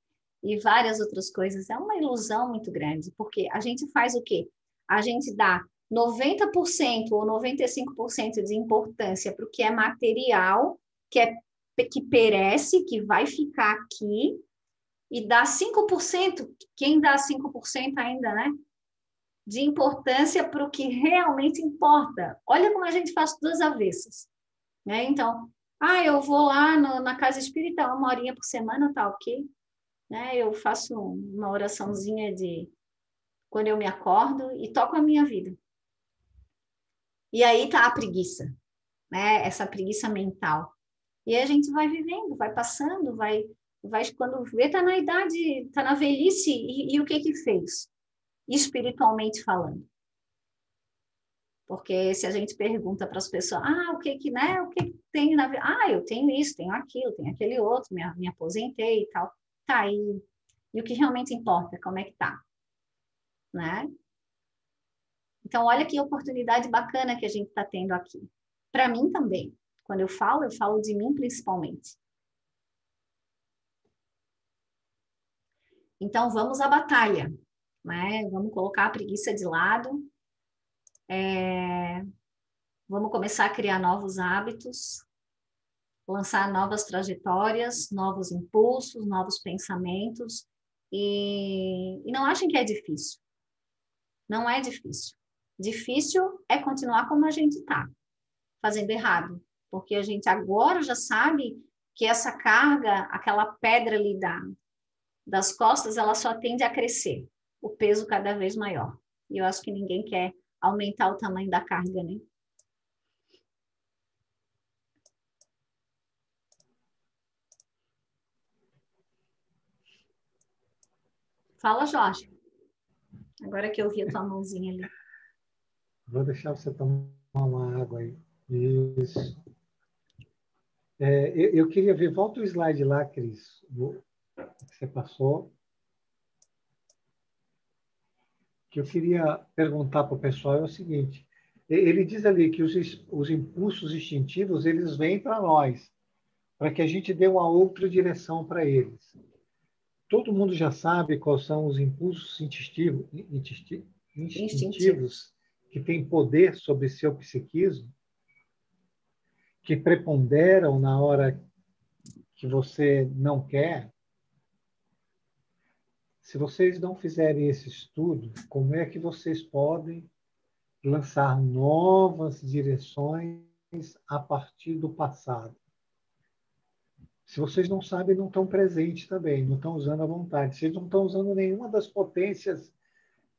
e várias outras coisas. É uma ilusão muito grande, porque a gente faz o quê? A gente dá 90% ou 95% de importância para o que é material, que perece, que vai ficar aqui, e dá 5%, quem dá 5% ainda, né? De importância para o que realmente importa. Olha como a gente faz duas avessas, né? Então, eu vou lá na casa espírita 1 horinha por semana, tá ok? Né? Eu faço uma oraçãozinha quando eu me acordo e toco a minha vida. E aí tá a preguiça, né? Essa preguiça mental. E aí a gente vai vivendo, vai passando, vai quando vê, tá na idade, tá na velhice, e o que fez? Espiritualmente falando. Porque se a gente pergunta para as pessoas, o que tem na vida? Eu tenho isso, tenho aquilo, tenho aquele outro, me aposentei e tal. Tá aí. E o que realmente importa, como é que tá? Né? Então, olha que oportunidade bacana que a gente está tendo aqui. Para mim também. Quando eu falo de mim principalmente. Então, vamos à batalha, né? Vamos colocar a preguiça de lado. Vamos começar a criar novos hábitos, lançar novas trajetórias, novos impulsos, novos pensamentos. E não achem que é difícil. Não é difícil. Difícil é continuar como a gente está, fazendo errado. Porque a gente agora já sabe que essa carga, aquela pedra ali das costas, ela só tende a crescer. O peso cada vez maior. E eu acho que ninguém quer aumentar o tamanho da carga, né? Fala, Jorge. Agora que eu vi a tua mãozinha ali.
Vou deixar você tomar uma água aí. Isso. Eu queria ver, volta o slide lá, Cris, que você passou. Que eu queria perguntar para o pessoal é o seguinte: ele diz ali que os impulsos instintivos eles vêm para nós, para que a gente dê uma outra direção para eles. Todo mundo já sabe quais são os impulsos instintivos que têm poder sobre seu psiquismo, que preponderam na hora que você não quer. Se vocês não fizerem esse estudo, como é que vocês podem lançar novas direções a partir do passado? Se vocês não sabem, não estão presentes também, não estão usando a vontade. Vocês não estão usando nenhuma das potências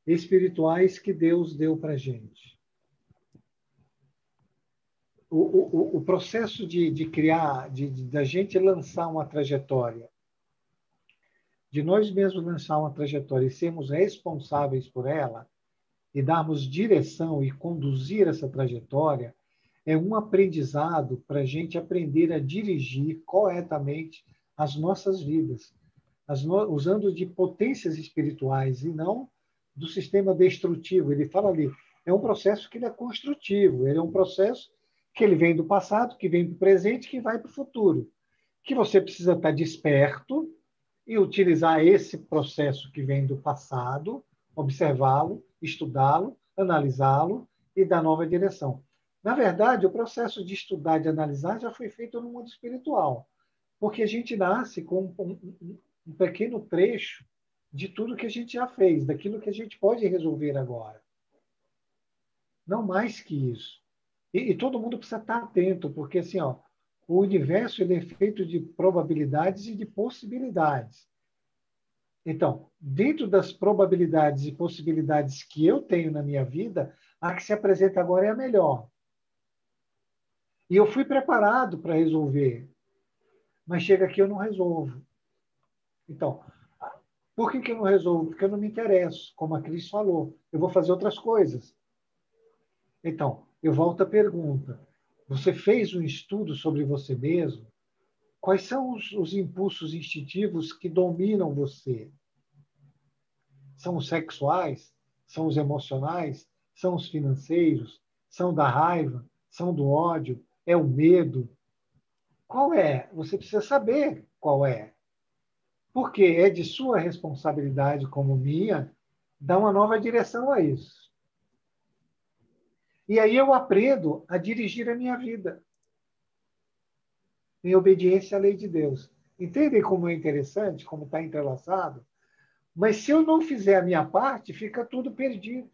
espirituais que Deus deu para a gente. O processo de criar, da gente lançar uma trajetória de nós mesmos lançar uma trajetória e sermos responsáveis por ela, e darmos direção e conduzir essa trajetória, é um aprendizado para a gente aprender a dirigir corretamente as nossas vidas, usando de potências espirituais e não do sistema destrutivo. Ele fala ali, é um processo que ele é construtivo, ele é um processo que ele vem do passado, que vem para o presente, que vai para o futuro. Que você precisa estar desperto e utilizar esse processo que vem do passado, observá-lo, estudá-lo, analisá-lo e dar nova direção. Na verdade, o processo de estudar, de analisar, já foi feito no mundo espiritual, porque a gente nasce com um pequeno trecho de tudo que a gente já fez, daquilo que a gente pode resolver agora. Não mais que isso. E todo mundo precisa estar atento, porque assim, ó, o universo ele é feito de probabilidades e de possibilidades. Então, dentro das probabilidades e possibilidades que eu tenho na minha vida, a que se apresenta agora é a melhor. E eu fui preparado para resolver, mas chega aqui eu não resolvo. Então, por que eu não resolvo? Porque eu não me interesso, como a Cris falou. Eu vou fazer outras coisas. Então, eu volto à pergunta. Você fez um estudo sobre você mesmo? Quais são os impulsos instintivos que dominam você? São os sexuais? São os emocionais? São os financeiros? São da raiva? São do ódio? É o medo? Qual é? Você precisa saber qual é. Porque é de sua responsabilidade, como minha, dar uma nova direção a isso. E aí eu aprendo a dirigir a minha vida em obediência à lei de Deus. Entendem como é interessante, como está entrelaçado? Mas se eu não fizer a minha parte, fica tudo perdido.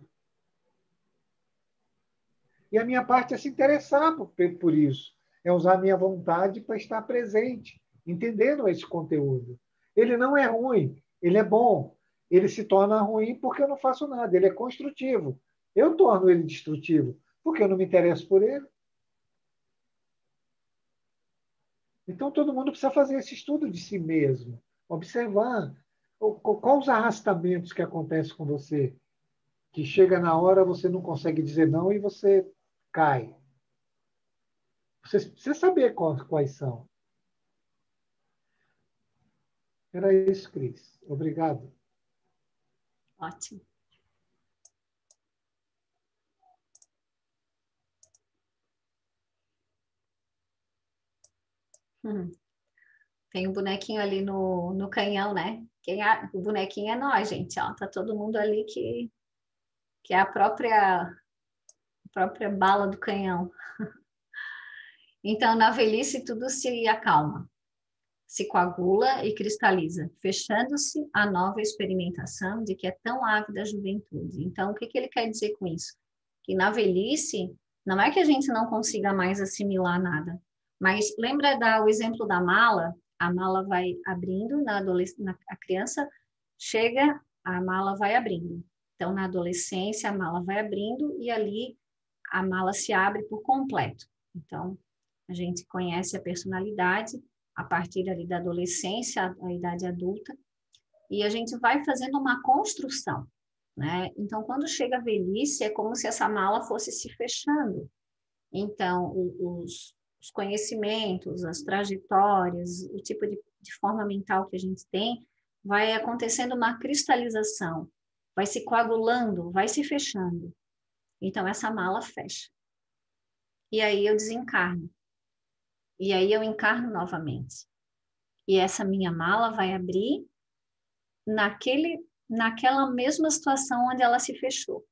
E a minha parte é se interessar por isso. É usar a minha vontade para estar presente, entendendo esse conteúdo. Ele não é ruim, ele é bom. Ele se torna ruim porque eu não faço nada. Ele é construtivo. Eu torno ele destrutivo porque eu não me interesso por ele. Então, todo mundo precisa fazer esse estudo de si mesmo, observar quais os arrastamentos que acontecem com você, que chega na hora você não consegue dizer não e você cai. Você precisa saber quais são. Era isso, Cris. Obrigado.
Ótimo. Tem um bonequinho ali no canhão, né? O bonequinho é nós, gente. Ó, tá todo mundo ali que é a própria bala do canhão. Então, na velhice, tudo se acalma, se coagula e cristaliza, fechando-se a nova experimentação de que é tão ávida a juventude. Então, o que ele quer dizer com isso? Que na velhice, não é que a gente não consiga mais assimilar nada, mas lembra o exemplo da mala? A mala vai abrindo, a criança chega, a mala vai abrindo. Então, na adolescência, a mala vai abrindo e ali a mala se abre por completo. Então, a gente conhece a personalidade a partir ali da adolescência, a idade adulta, e a gente vai fazendo uma construção, né? Então, quando chega a velhice, é como se essa mala fosse se fechando. Então, os conhecimentos, as trajetórias, o tipo de forma mental que a gente tem, vai acontecendo uma cristalização, vai se coagulando, vai se fechando. Então, essa mala fecha. E aí eu desencarno. E aí eu encarno novamente. E essa minha mala vai abrir naquela mesma situação onde ela se fechou.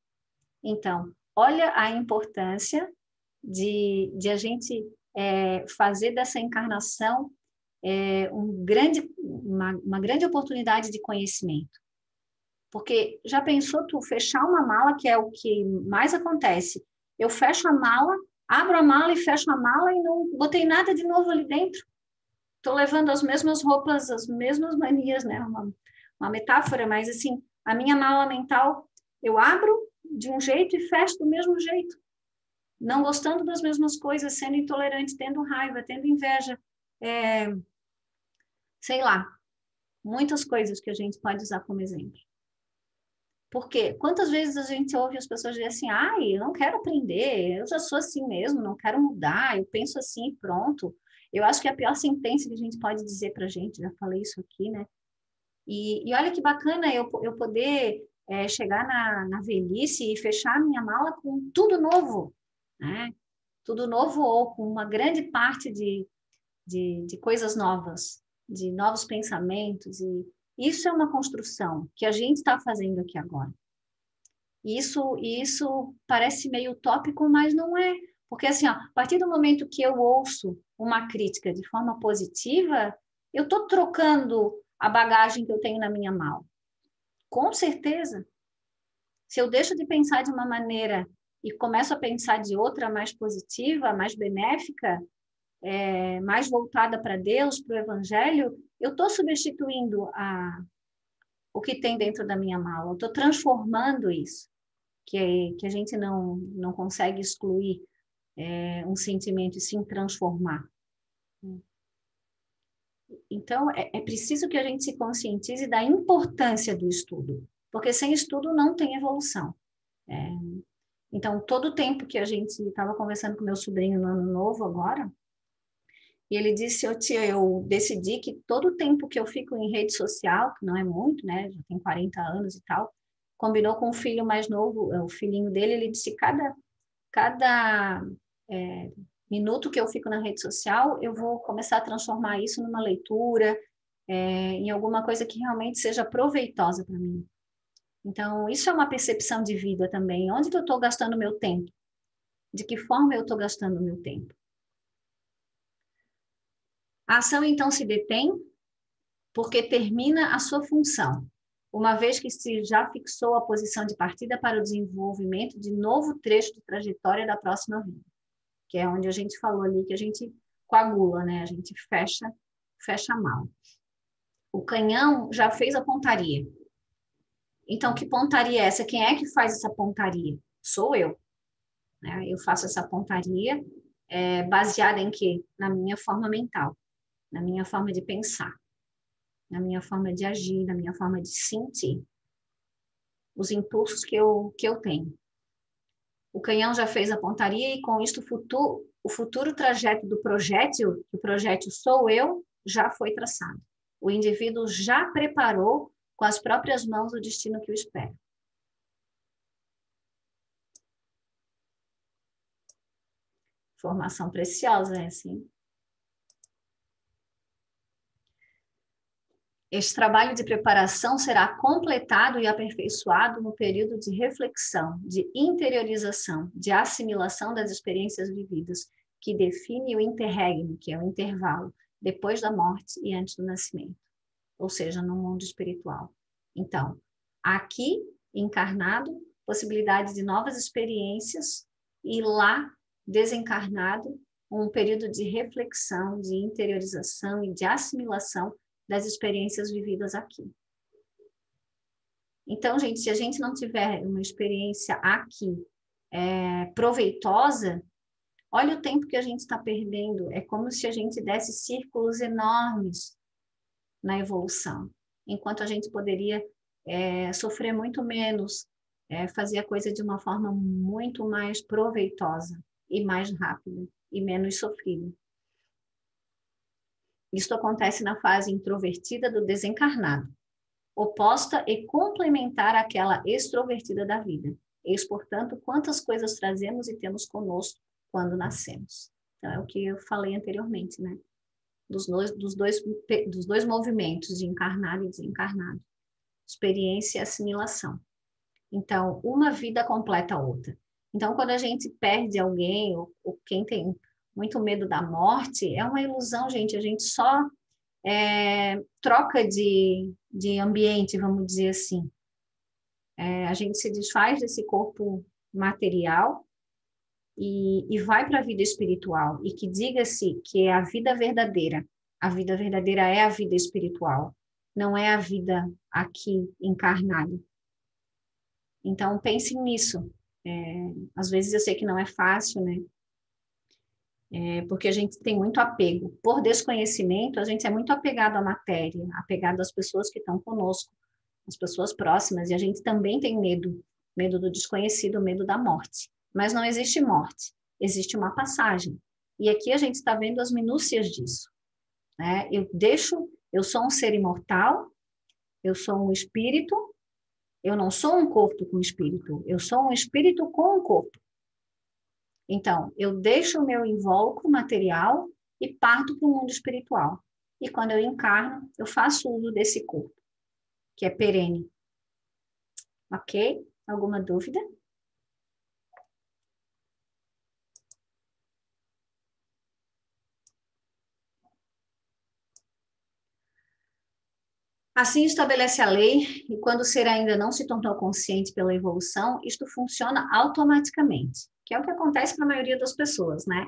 Então, olha a importância de a gente fazer dessa encarnação uma grande oportunidade de conhecimento. Porque já pensou tu fechar uma mala, que é o que mais acontece? Eu fecho a mala, abro a mala e fecho a mala e não botei nada de novo ali dentro. Estou levando as mesmas roupas, as mesmas manias, né? Uma metáfora, mas assim, a minha mala mental, eu abro de um jeito e fecho do mesmo jeito. Não gostando das mesmas coisas, sendo intolerante, tendo raiva, tendo inveja, sei lá, muitas coisas que a gente pode usar como exemplo. Porque quantas vezes a gente ouve as pessoas dizer assim, ai, eu não quero aprender, eu já sou assim mesmo, não quero mudar, eu penso assim e pronto. Eu acho que é a pior sentença que a gente pode dizer para a gente, já falei isso aqui, né? E olha que bacana eu poder chegar na velhice e fechar a minha mala com tudo novo, né? Tudo novo ou com uma grande parte de coisas novas, de novos pensamentos. E isso é uma construção que a gente está fazendo aqui agora. Isso parece meio utópico, mas não é. Porque, assim, ó, a partir do momento que eu ouço uma crítica de forma positiva, eu estou trocando a bagagem que eu tenho na minha mala. Com certeza. Se eu deixo de pensar de uma maneira e começo a pensar de outra mais positiva, mais benéfica, mais voltada para Deus, para o Evangelho, eu estou substituindo o que tem dentro da minha mala, eu estou transformando isso, que a gente não consegue excluir um sentimento e sim transformar. Então, é preciso que a gente se conscientize da importância do estudo, porque sem estudo não tem evolução. Então, todo o tempo que a gente estava conversando com meu sobrinho no ano novo agora, e ele disse, tia, eu decidi que todo o tempo que eu fico em rede social, que não é muito, né, já tem 40 anos e tal, combinou com o filho mais novo, o filhinho dele, ele disse, cada minuto que eu fico na rede social, eu vou começar a transformar isso numa leitura, em alguma coisa que realmente seja proveitosa para mim. Então, isso é uma percepção de vida também. Onde que eu estou gastando meu tempo? De que forma eu estou gastando o meu tempo? A ação, então, se detém porque termina a sua função, uma vez que se já fixou a posição de partida para o desenvolvimento de novo trecho de trajetória da próxima vida, que é onde a gente falou ali que a gente coagula, né? A gente fecha a mala. O canhão já fez a pontaria. Então, que pontaria é essa? Quem é que faz essa pontaria? Sou eu. Né? Eu faço essa pontaria baseada em quê? Na minha forma mental, na minha forma de pensar, na minha forma de agir, na minha forma de sentir, os impulsos que eu tenho. O canhão já fez a pontaria e com isto o futuro trajeto do projétil, que o projétil sou eu, já foi traçado. O indivíduo já preparou com as próprias mãos o destino que o espera. Formação preciosa, é assim. Este trabalho de preparação será completado e aperfeiçoado no período de reflexão, de interiorização, de assimilação das experiências vividas, que define o interregno, que é o intervalo, depois da morte e antes do nascimento, ou seja, no mundo espiritual. Então, aqui, encarnado, possibilidade de novas experiências, e lá, desencarnado, um período de reflexão, de interiorização e de assimilação das experiências vividas aqui. Então, gente, se a gente não tiver uma experiência aqui proveitosa, olha o tempo que a gente está perdendo. É como se a gente desse círculos enormes na evolução, enquanto a gente poderia sofrer muito menos, fazer a coisa de uma forma muito mais proveitosa e mais rápida e menos sofrida. Isto acontece na fase introvertida do desencarnado, oposta e complementar àquela extrovertida da vida. Eis, portanto, quantas coisas trazemos e temos conosco quando nascemos. Então, é o que eu falei anteriormente, né? Dos dois movimentos, de encarnado e desencarnado. Experiência e assimilação. Então, uma vida completa a outra. Então, quando a gente perde alguém, ou quem tem muito medo da morte, é uma ilusão, gente. A gente só troca de ambiente, vamos dizer assim. A gente se desfaz desse corpo material e vai para a vida espiritual. E que diga-se que é a vida verdadeira. A vida verdadeira é a vida espiritual, não é a vida aqui encarnada. Então, pensem nisso. Às vezes eu sei que não é fácil, né? porque a gente tem muito apego. Por desconhecimento, a gente é muito apegado à matéria, apegado às pessoas que estão conosco, as pessoas próximas, e a gente também tem medo, medo do desconhecido, medo da morte. Mas não existe morte, existe uma passagem. E aqui a gente está vendo as minúcias disso, né? Eu sou um ser imortal, eu sou um espírito, eu não sou um corpo com espírito, eu sou um espírito com um corpo. Então, eu deixo o meu invólucro material e parto para o mundo espiritual. E quando eu encarno, eu faço uso desse corpo, que é perene. Ok? Alguma dúvida? Assim estabelece a lei, e quando o ser ainda não se tornou consciente pela evolução, isto funciona automaticamente, que é o que acontece para a maioria das pessoas, né?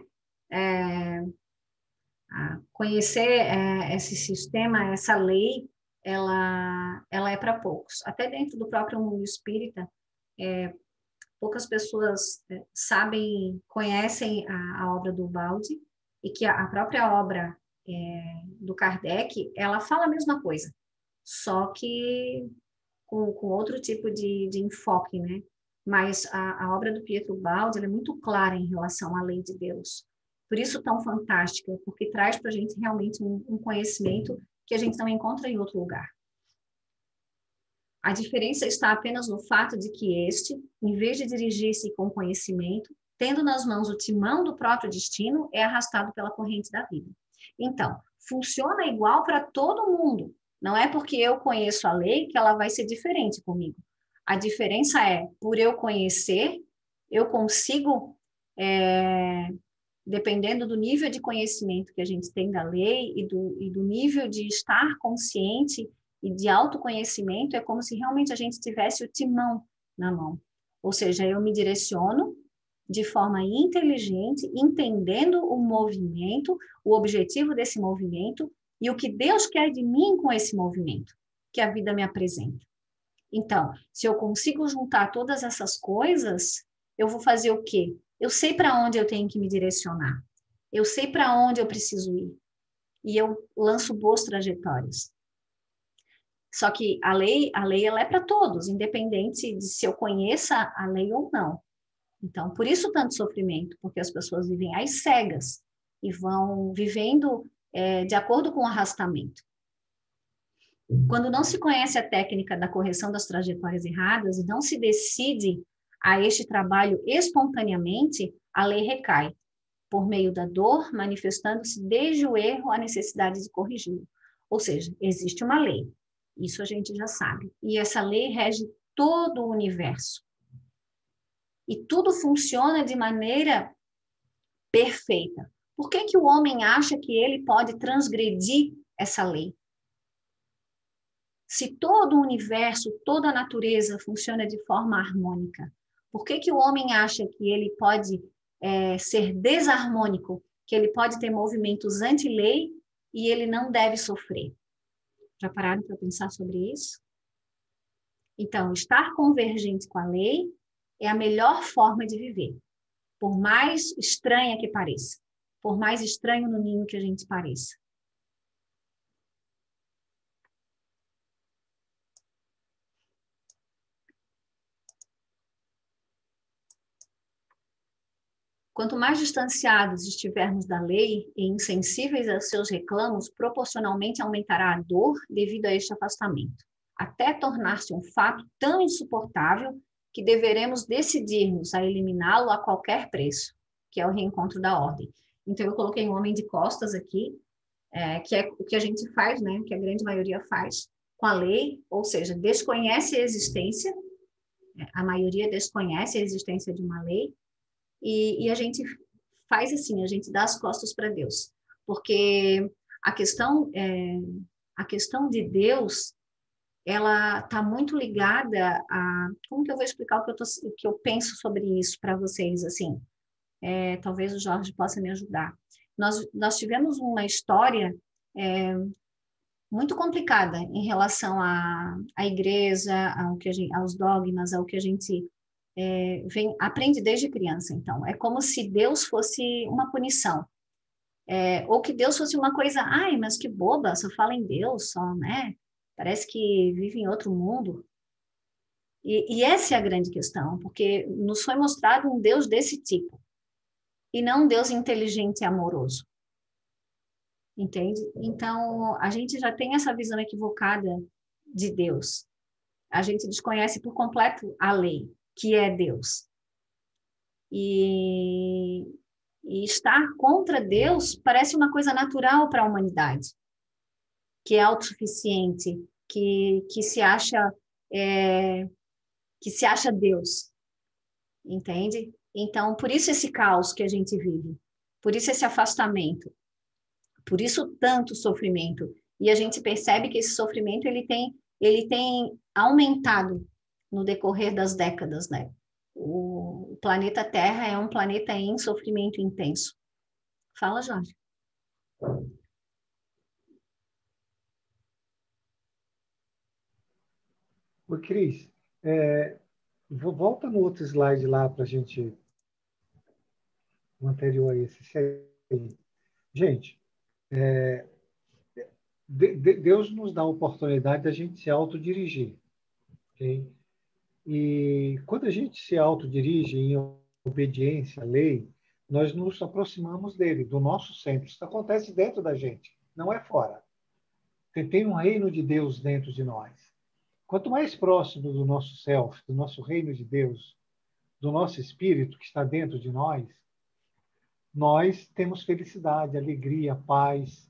Conhecer esse sistema, essa lei, ela é para poucos. Até dentro do próprio mundo espírita, poucas pessoas sabem, conhecem a obra do Baldi, e que a própria obra do Kardec, ela fala a mesma coisa, só que com outro tipo de enfoque, né? Mas a obra do Pietro Baldi, ela é muito clara em relação à lei de Deus. Por isso tão fantástica, porque traz para a gente realmente um conhecimento que a gente não encontra em outro lugar. A diferença está apenas no fato de que este, em vez de dirigir-se com conhecimento, tendo nas mãos o timão do próprio destino, é arrastado pela corrente da vida. Então, funciona igual para todo mundo. Não é porque eu conheço a lei que ela vai ser diferente comigo. A diferença é, por eu conhecer, eu consigo, dependendo do nível de conhecimento que a gente tem da lei e do nível de estar consciente e de autoconhecimento, é como se realmente a gente tivesse o timão na mão. Ou seja, eu me direciono de forma inteligente, entendendo o movimento, o objetivo desse movimento e o que Deus quer de mim com esse movimento que a vida me apresenta. Então, se eu consigo juntar todas essas coisas, eu vou fazer o quê? Eu sei para onde eu tenho que me direcionar. Eu sei para onde eu preciso ir. E eu lanço boas trajetórias. Só que a lei ela é para todos, independente de se eu conheça a lei ou não. Então, por isso tanto sofrimento, porque as pessoas vivem às cegas e vão vivendo de acordo com o arrastamento. Quando não se conhece a técnica da correção das trajetórias erradas e não se decide a este trabalho espontaneamente, a lei recai, por meio da dor, manifestando-se desde o erro a necessidade de corrigi-lo. Ou seja, existe uma lei, isso a gente já sabe, e essa lei rege todo o universo. E tudo funciona de maneira perfeita. Por que que o homem acha que ele pode transgredir essa lei? Se todo o universo, toda a natureza funciona de forma harmônica, por que que o homem acha que ele pode ser desarmônico, que ele pode ter movimentos anti-lei e ele não deve sofrer? Já pararam para pensar sobre isso? Então, estar convergente com a lei é a melhor forma de viver, por mais estranha que pareça, por mais estranho no ninho que a gente pareça. Quanto mais distanciados estivermos da lei e insensíveis aos seus reclamos, proporcionalmente aumentará a dor devido a este afastamento, até tornar-se um fato tão insuportável que deveremos decidir-nos a eliminá-lo a qualquer preço, que é o reencontro da ordem. Então, eu coloquei um homem de costas aqui, que é o que a gente faz, né, que a grande maioria faz com a lei, ou seja, desconhece a existência, a maioria desconhece a existência de uma lei, e a gente faz assim, a gente dá as costas para Deus, porque a questão de Deus, ela está muito ligada a... Como que eu vou explicar o que eu penso sobre isso para vocês, assim? Talvez o Jorge possa me ajudar. Nós tivemos uma história muito complicada em relação à igreja, aos dogmas, ao que a gente aprende desde criança, então. É como se Deus fosse uma punição. Ou que Deus fosse uma coisa, ai, mas que boba, só fala em Deus, só, né? Parece que vive em outro mundo. E essa é a grande questão, porque nos foi mostrado um Deus desse tipo, e não um Deus inteligente e amoroso, entende? Então, a gente já tem essa visão equivocada de Deus. A gente desconhece por completo a lei, que é Deus. E estar contra Deus parece uma coisa natural para a humanidade, que é autossuficiente, que se acha Deus, entende? Então, por isso esse caos que a gente vive, por isso esse afastamento, por isso tanto sofrimento. E a gente percebe que esse sofrimento ele tem aumentado no decorrer das décadas, né? O planeta Terra é um planeta em sofrimento intenso. Fala, Jorge.
Ô, Cris, volta no outro slide lá para a gente, o anterior a esse aí. Gente, Deus nos dá a oportunidade de a gente se autodirigir, ok? E quando a gente se autodirige em obediência à lei, nós nos aproximamos dele, do nosso centro. Isso acontece dentro da gente, não é fora. Tem um reino de Deus dentro de nós. Quanto mais próximo do nosso self, do nosso reino de Deus, do nosso espírito que está dentro de nós temos felicidade, alegria, paz.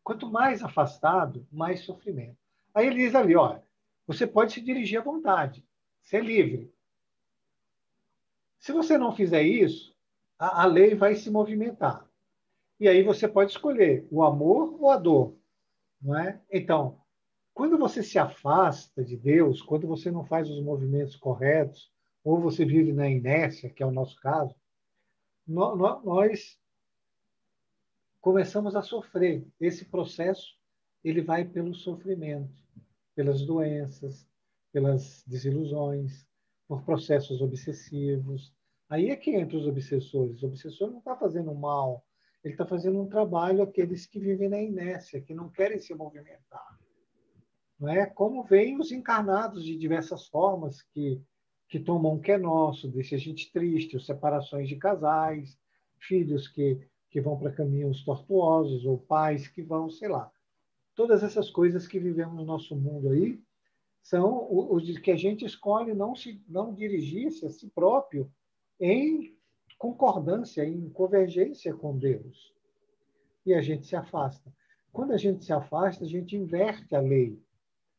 Quanto mais afastado, mais sofrimento. Aí ele diz ali, olha, você pode se dirigir à vontade, ser livre. Se você não fizer isso, a lei vai se movimentar. E aí você pode escolher o amor ou a dor, não é? Então, quando você se afasta de Deus, quando você não faz os movimentos corretos, ou você vive na inércia, que é o nosso caso, nós começamos a sofrer. Esse processo ele vai pelo sofrimento, pelas doenças, pelas desilusões, por processos obsessivos. Aí é que entra os obsessores. O obsessor não está fazendo mal, ele está fazendo um trabalho aqueles que vivem na inércia, que não querem se movimentar. Não é? Como vêm os encarnados de diversas formas que tomam o que é nosso, deixa a gente triste, separações de casais, filhos que vão para caminhos tortuosos, ou pais que vão, sei lá. Todas essas coisas que vivemos no nosso mundo aí são os que a gente escolhe não dirigir-se a si próprio em concordância, em convergência com Deus. E a gente se afasta. Quando a gente se afasta, a gente inverte a lei.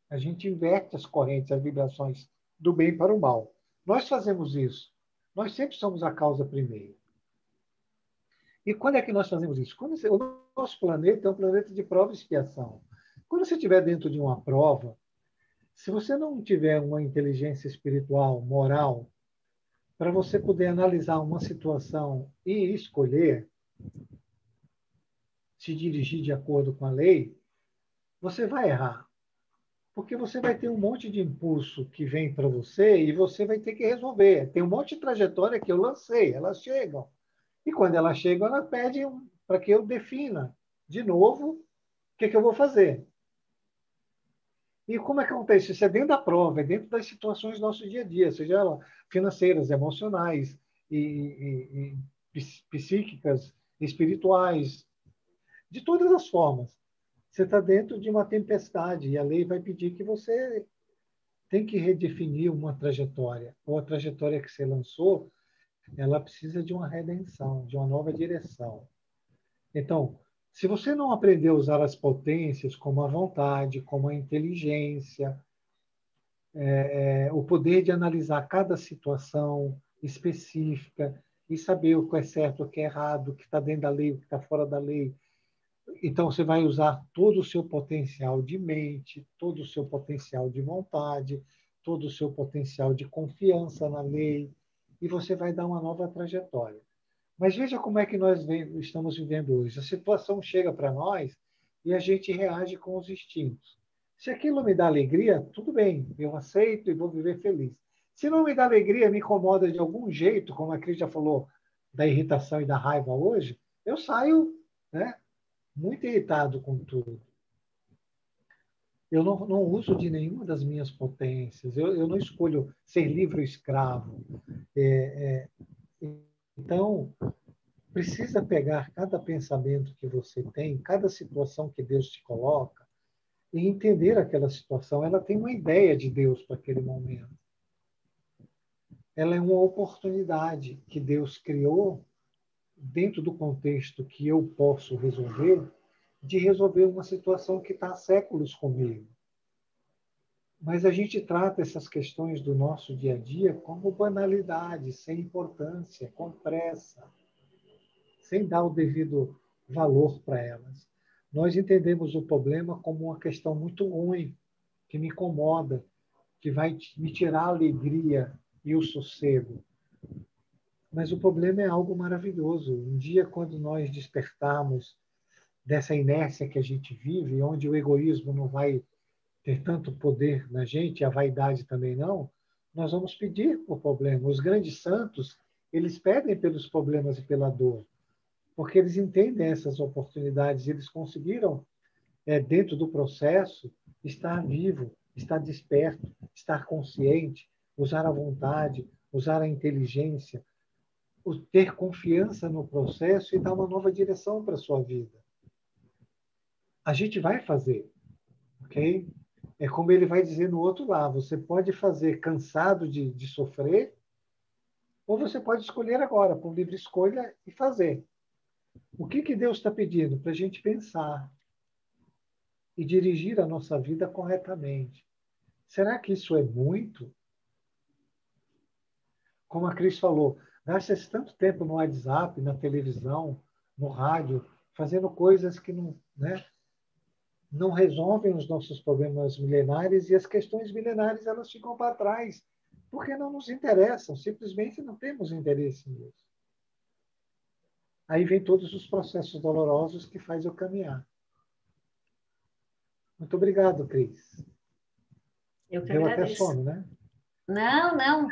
A gente inverte as correntes, as vibrações do bem para o mal. Nós fazemos isso. Nós sempre somos a causa primeiro. E quando é que nós fazemos isso? O nosso planeta é um planeta de prova e expiação. Quando você estiver dentro de uma prova, se você não tiver uma inteligência espiritual, moral, para você poder analisar uma situação e escolher, se dirigir de acordo com a lei, você vai errar. Porque você vai ter um monte de impulso que vem para você e você vai ter que resolver. Tem um monte de trajetória que eu lancei, elas chegam. E quando elas chegam, elas pedem para que eu defina de novo o que eu vou fazer. E como é que acontece? Isso é dentro da prova, é dentro das situações do nosso dia a dia, seja ela financeiras, emocionais, e psíquicas, espirituais, de todas as formas. Você está dentro de uma tempestade e a lei vai pedir que você tem que redefinir uma trajetória. Ou a trajetória que você lançou, ela precisa de uma redenção, de uma nova direção. Então, se você não aprender a usar as potências como a vontade, como a inteligência, o poder de analisar cada situação específica e saber o que é certo, o que é errado, o que está dentro da lei, o que está fora da lei. Então, você vai usar todo o seu potencial de mente, todo o seu potencial de vontade, todo o seu potencial de confiança na lei, e você vai dar uma nova trajetória. Mas veja como é que nós estamos vivendo hoje. A situação chega para nós e a gente reage com os instintos. Se aquilo me dá alegria, tudo bem, eu aceito e vou viver feliz. Se não me dá alegria, me incomoda de algum jeito, como a Cris já falou, da irritação e da raiva hoje, eu saio, né, muito irritado com tudo. Eu não uso de nenhuma das minhas potências. Eu não escolho ser livre ou escravo. Então, precisa pegar cada pensamento que você tem, cada situação que Deus te coloca, e entender aquela situação. Ela tem uma ideia de Deus para aquele momento. Ela é uma oportunidade que Deus criou dentro do contexto que eu posso resolver, de resolver uma situação que está há séculos comigo. Mas a gente trata essas questões do nosso dia a dia como banalidade, sem importância, com pressa, sem dar o devido valor para elas. Nós entendemos o problema como uma questão muito ruim, que me incomoda, que vai me tirar a alegria e o sossego. Mas o problema é algo maravilhoso. Um dia, quando nós despertarmos dessa inércia que a gente vive, onde o egoísmo não vai ter tanto poder na gente, a vaidade também não, nós vamos pedir por problema. Os grandes santos, eles pedem pelos problemas e pela dor, porque eles entendem essas oportunidades, eles conseguiram, dentro do processo, estar vivo, estar desperto, estar consciente, usar a vontade, usar a inteligência, ter confiança no processo e dar uma nova direção para a sua vida. A gente vai fazer, ok? É como ele vai dizer no outro lado, você pode fazer cansado de sofrer, ou você pode escolher agora, por livre escolha, e fazer. O que Deus está pedindo? Para a gente pensar e dirigir a nossa vida corretamente. Será que isso é muito? Como a Cris falou, gasta-se tanto tempo no WhatsApp, na televisão, no rádio, fazendo coisas que não, né, não resolvem os nossos problemas milenares, e as questões milenares elas ficam para trás, porque não nos interessam, simplesmente não temos interesse nisso. Aí vem todos os processos dolorosos que faz eu caminhar. Muito obrigado, Cris.
Eu que
Deu até
agradeço.
sono, né?
Não, não.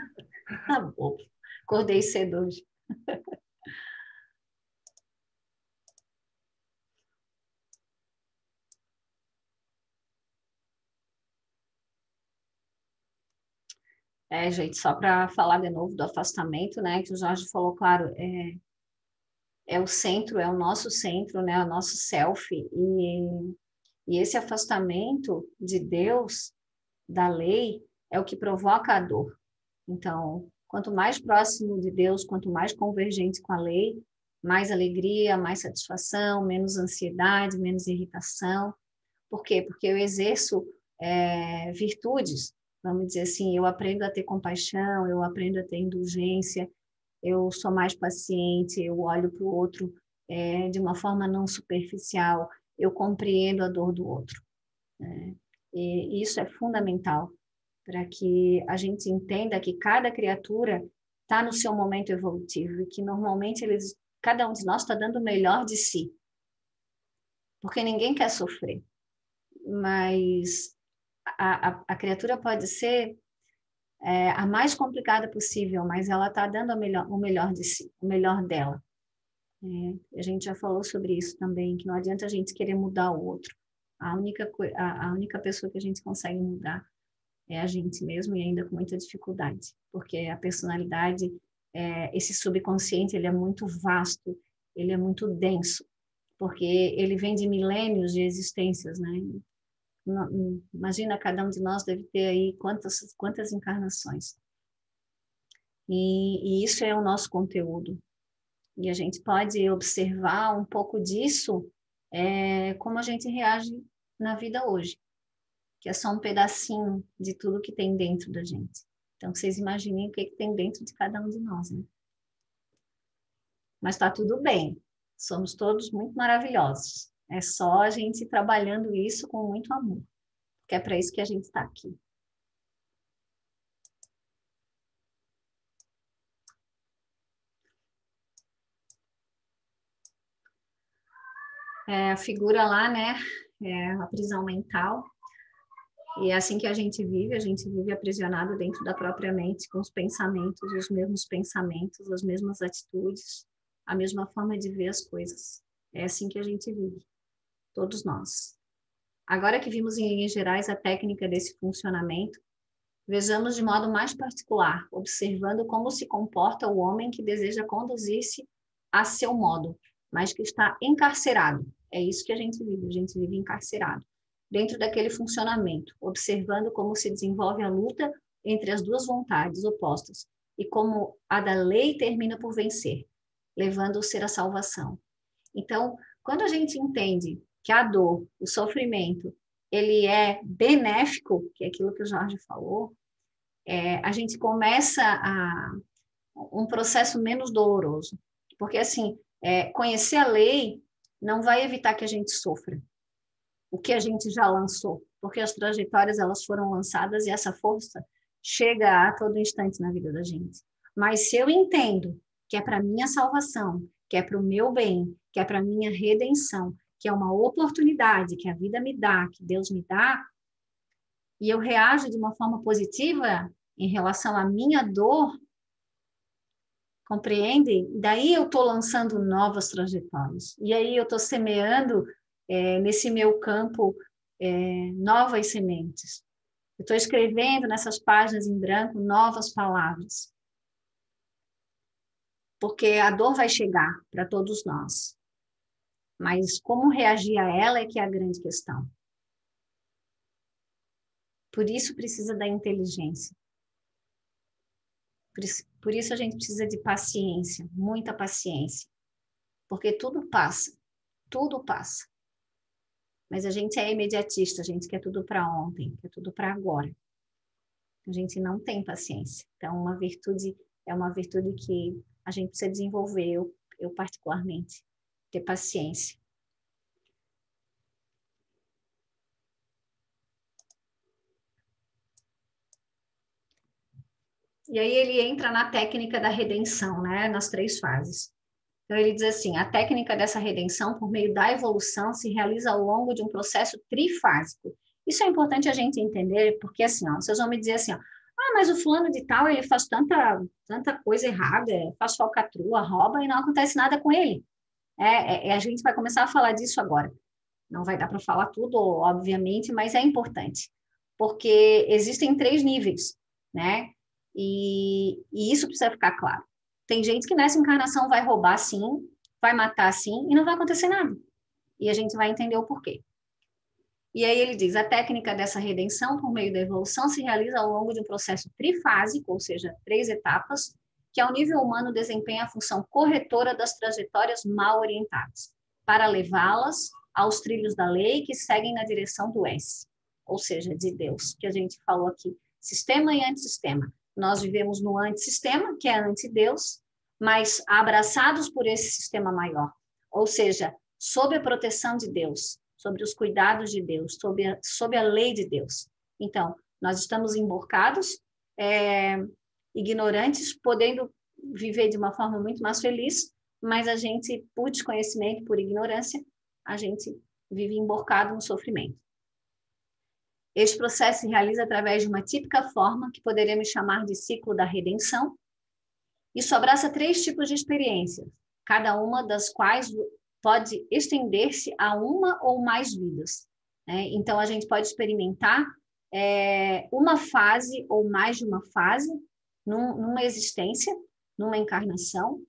Tá bom. Acordei cedo hoje. Gente, só para falar de novo do afastamento, né, que o Jorge falou, claro, é o centro, é o nosso centro, né, o nosso self, e esse afastamento de Deus, da lei, é o que provoca a dor. Então, quanto mais próximo de Deus, quanto mais convergente com a lei, mais alegria, mais satisfação, menos ansiedade, menos irritação. Por quê? Porque eu exerço virtudes, vamos dizer assim, eu aprendo a ter compaixão, eu aprendo a ter indulgência, eu sou mais paciente, eu olho para o outro de uma forma não superficial, eu compreendo a dor do outro. Né? E isso é fundamental para que a gente entenda que cada criatura está no seu momento evolutivo e que normalmente cada um de nós está dando o melhor de si, porque ninguém quer sofrer, mas a criatura pode ser a mais complicada possível, mas ela está dando o melhor de si, o melhor dela. A gente já falou sobre isso também, que não adianta a gente querer mudar o outro. A única pessoa que a gente consegue mudar é a gente mesmo, e ainda com muita dificuldade, porque a personalidade, esse subconsciente, ele é muito vasto, ele é muito denso, porque ele vem de milênios de existências, né? Imagina, cada um de nós deve ter aí quantas encarnações. E isso é o nosso conteúdo. E a gente pode observar um pouco disso, como a gente reage na vida hoje, que é só um pedacinho de tudo que tem dentro da gente. Então, vocês imaginem o que tem dentro de cada um de nós, né? Mas está tudo bem. Somos todos muito maravilhosos. É só a gente ir trabalhando isso com muito amor, que é para isso que a gente está aqui. A figura lá, né? A prisão mental. E é assim que a gente vive aprisionado dentro da própria mente, com os pensamentos, os mesmos pensamentos, as mesmas atitudes, a mesma forma de ver as coisas. É assim que a gente vive, todos nós. Agora que vimos em linhas gerais a técnica desse funcionamento, vejamos de modo mais particular, observando como se comporta o homem que deseja conduzir-se a seu modo, mas que está encarcerado. É isso que a gente vive encarcerado, dentro daquele funcionamento, observando como se desenvolve a luta entre as duas vontades opostas e como a da lei termina por vencer, levando o ser à salvação. Então, quando a gente entende que a dor, o sofrimento, ele é benéfico, que é aquilo que o Jorge falou, a gente começa um processo menos doloroso. Porque, assim, conhecer a lei não vai evitar que a gente sofra o que a gente já lançou, porque as trajetórias elas foram lançadas e essa força chega a todo instante na vida da gente. Mas se eu entendo que é para minha salvação, que é para o meu bem, que é para minha redenção, que é uma oportunidade que a vida me dá, que Deus me dá, e eu reajo de uma forma positiva em relação à minha dor, compreende? Daí eu estou lançando novas trajetórias. E aí eu estou semeando nesse meu campo novas sementes. Eu estou escrevendo nessas páginas em branco novas palavras. Porque a dor vai chegar para todos nós. Mas como reagir a ela é que é a grande questão. Por isso precisa da inteligência. Por isso a gente precisa de paciência, muita paciência. Porque tudo passa, tudo passa. Mas a gente é imediatista, a gente quer tudo para ontem, quer tudo para agora. A gente não tem paciência. Então, é uma virtude que a gente precisa desenvolver, eu particularmente, ter paciência. E aí ele entra na técnica da redenção, né? Nas 3 fases. Então ele diz assim, a técnica dessa redenção, por meio da evolução, se realiza ao longo de um processo trifásico. Isso é importante a gente entender, porque assim, ó, vocês vão me dizer assim, ó, mas o fulano de tal, ele faz tanta coisa errada, faz falcatrua, rouba e não acontece nada com ele. A gente vai começar a falar disso agora. Não vai dar para falar tudo, obviamente, mas é importante, porque existem 3 níveis, né? E isso precisa ficar claro. Tem gente que nessa encarnação vai roubar sim, vai matar sim, e não vai acontecer nada. E a gente vai entender o porquê. E aí ele diz, a técnica dessa redenção por meio da evolução se realiza ao longo de um processo trifásico, ou seja, 3 etapas, que ao nível humano desempenha a função corretora das trajetórias mal orientadas, para levá-las aos trilhos da lei que seguem na direção do S, ou seja, de Deus, que a gente falou aqui, sistema e antissistema. Nós vivemos no antissistema, que é anti-Deus, mas abraçados por esse sistema maior, ou seja, sob a proteção de Deus, sobre os cuidados de Deus, sob a lei de Deus. Então, nós estamos emborcados, ignorantes, podendo viver de uma forma muito mais feliz, mas a gente, por desconhecimento, por ignorância, a gente vive emborcado no sofrimento. Este processo se realiza através de uma típica forma que poderemos chamar de ciclo da redenção. Isso abraça 3 tipos de experiências, cada uma das quais pode estender-se a uma ou mais vidas. Né? Então, a gente pode experimentar uma fase ou mais de uma fase numa existência, numa encarnação,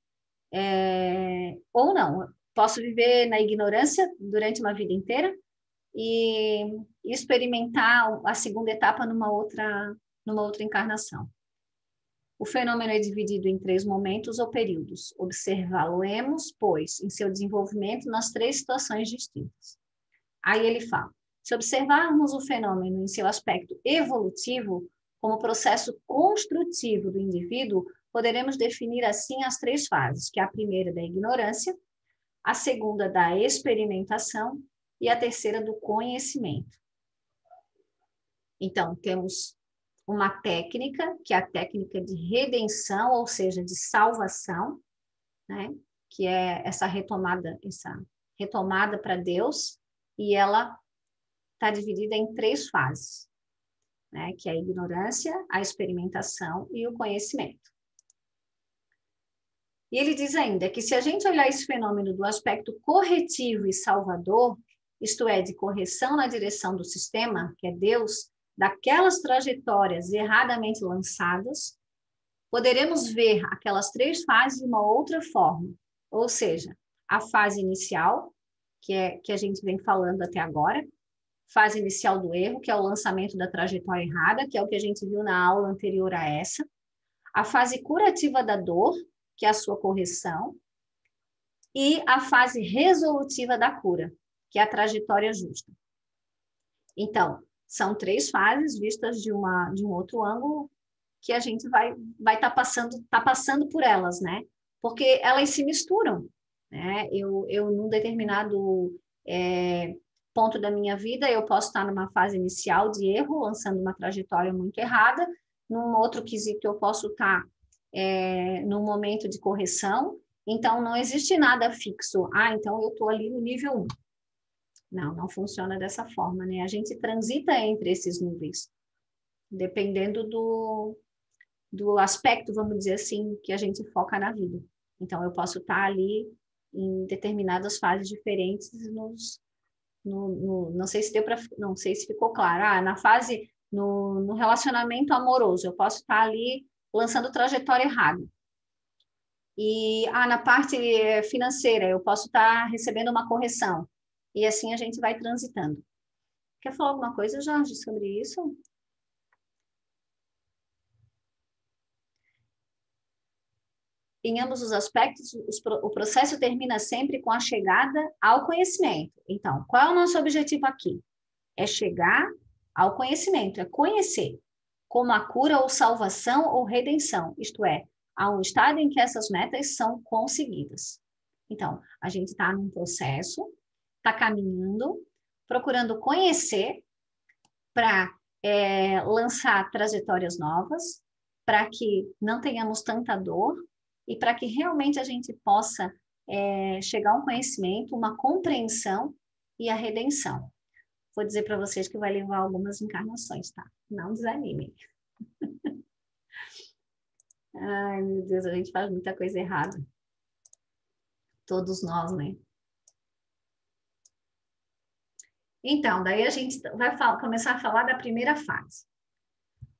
ou não. Posso viver na ignorância durante uma vida inteira e experimentar a segunda etapa numa outra encarnação. O fenômeno é dividido em 3 momentos ou períodos. Observá-lo-emos, pois, em seu desenvolvimento nas 3 situações distintas. Aí ele fala, se observarmos o fenômeno em seu aspecto evolutivo, como processo construtivo do indivíduo, poderemos definir assim as 3 fases, que é a primeira da ignorância, a segunda da experimentação e a terceira do conhecimento. Então, temos uma técnica, que é a técnica de redenção, ou seja, de salvação, né? Que é essa retomada para Deus, e ela está dividida em 3 fases. né? Que é a ignorância, a experimentação e o conhecimento. E ele diz ainda que se a gente olhar esse fenômeno do aspecto corretivo e salvador, isto é, de correção na direção do sistema, que é Deus, daquelas trajetórias erradamente lançadas, poderemos ver aquelas 3 fases de uma outra forma. Ou seja, a fase inicial, que a gente vem falando até agora, fase inicial do erro, que é o lançamento da trajetória errada, que é o que a gente viu na aula anterior a essa, a fase curativa da dor, que é a sua correção, e a fase resolutiva da cura, que é a trajetória justa. Então, são 3 fases vistas de um outro ângulo que a gente vai estar passando por elas, né? Porque elas se misturam, né? Eu num determinado ponto da minha vida, eu posso estar numa fase inicial de erro, lançando uma trajetória muito errada, num outro quesito eu posso estar num momento de correção, então não existe nada fixo. Então eu estou ali no nível 1. Não funciona dessa forma, né? A gente transita entre esses níveis, dependendo do aspecto, vamos dizer assim, que a gente foca na vida. Então, eu posso estar ali em determinadas fases diferentes não sei se não sei se ficou claro. Na fase, no relacionamento amoroso, eu posso estar ali lançando trajetória errada. E na parte financeira, eu posso estar recebendo uma correção. E assim a gente vai transitando. Quer falar alguma coisa, Jorge, sobre isso? Em ambos os aspectos, o processo termina sempre com a chegada ao conhecimento. Então, qual é o nosso objetivo aqui? É chegar ao conhecimento, é conhecer, como a cura ou salvação ou redenção, isto é, a um estado em que essas metas são conseguidas. Então, a gente está num processo, está caminhando, procurando conhecer para lançar trajetórias novas, para que não tenhamos tanta dor, e para que realmente a gente possa chegar a um conhecimento, uma compreensão e a redenção. Vou dizer para vocês que vai levar algumas encarnações, tá? Não desanimem. Ai, meu Deus, a gente faz muita coisa errada. Todos nós, né? Então, daí a gente vai começar a falar da primeira fase.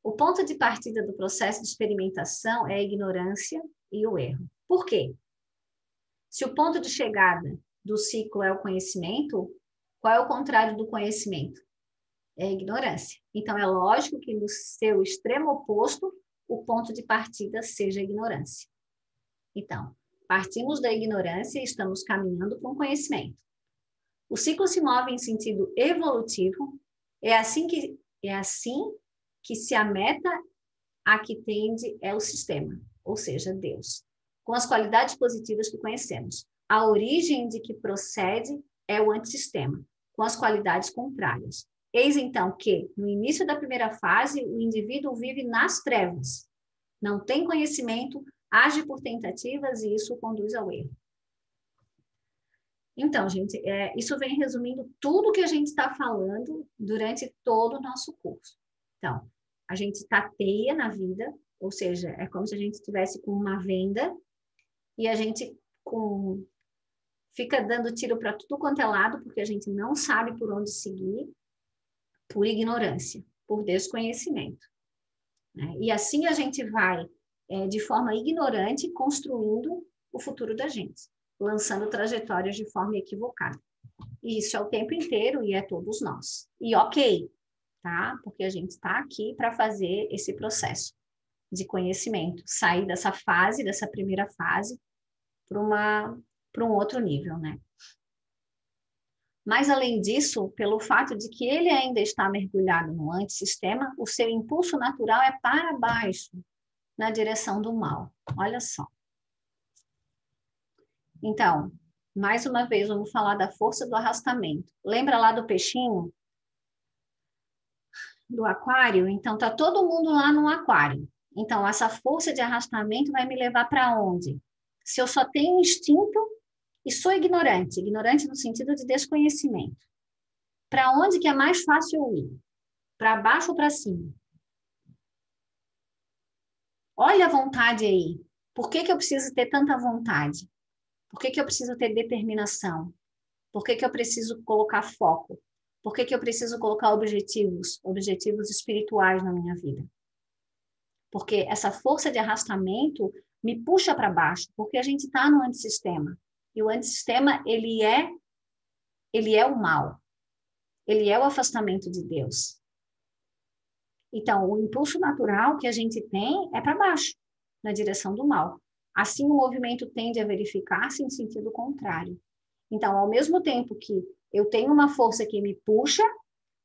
O ponto de partida do processo de experimentação é a ignorância e o erro. Por quê? Se o ponto de chegada do ciclo é o conhecimento, qual é o contrário do conhecimento? É a ignorância. Então, é lógico que no seu extremo oposto, o ponto de partida seja a ignorância. Então, partimos da ignorância e estamos caminhando para um conhecimento. O ciclo se move em sentido evolutivo, é assim que se a meta a que tende é o sistema, ou seja, Deus, com as qualidades positivas que conhecemos. A origem de que procede é o antissistema, com as qualidades contrárias. Eis então que, no início da primeira fase, o indivíduo vive nas trevas, não tem conhecimento, age por tentativas e isso conduz ao erro. Então, gente, isso vem resumindo tudo que a gente está falando durante todo o nosso curso. Então, a gente tateia na vida, ou seja, é como se a gente estivesse com uma venda e a gente fica dando tiro para tudo quanto é lado, porque a gente não sabe por onde seguir, por ignorância, por desconhecimento, né? E assim a gente vai, de forma ignorante, construindo o futuro da gente, lançando trajetórias de forma equivocada. E isso é o tempo inteiro e é todos nós. E ok, tá? Porque a gente está aqui para fazer esse processo de conhecimento, sair dessa fase, dessa primeira fase, para um outro nível, né? Mas, além disso, pelo fato de que ele ainda está mergulhado no antissistema, o seu impulso natural é para baixo, na direção do mal. Olha só. Então, mais uma vez, vamos falar da força do arrastamento. Lembra lá do peixinho? Do aquário? Então, tá todo mundo lá no aquário. Então, essa força de arrastamento vai me levar para onde? Se eu só tenho instinto e sou ignorante no sentido de desconhecimento, para onde que é mais fácil eu ir? Para baixo ou para cima? Olha a vontade aí. Por que que eu preciso ter tanta vontade? Por que que eu preciso ter determinação? Por que que eu preciso colocar foco? Por que que eu preciso colocar objetivos espirituais na minha vida? Porque essa força de arrastamento me puxa para baixo, porque a gente está no antissistema. E o antissistema, ele é o mal. Ele é o afastamento de Deus. Então, o impulso natural que a gente tem é para baixo, na direção do mal. Assim, o movimento tende a verificar-se em sentido contrário. Então, ao mesmo tempo que eu tenho uma força que me puxa,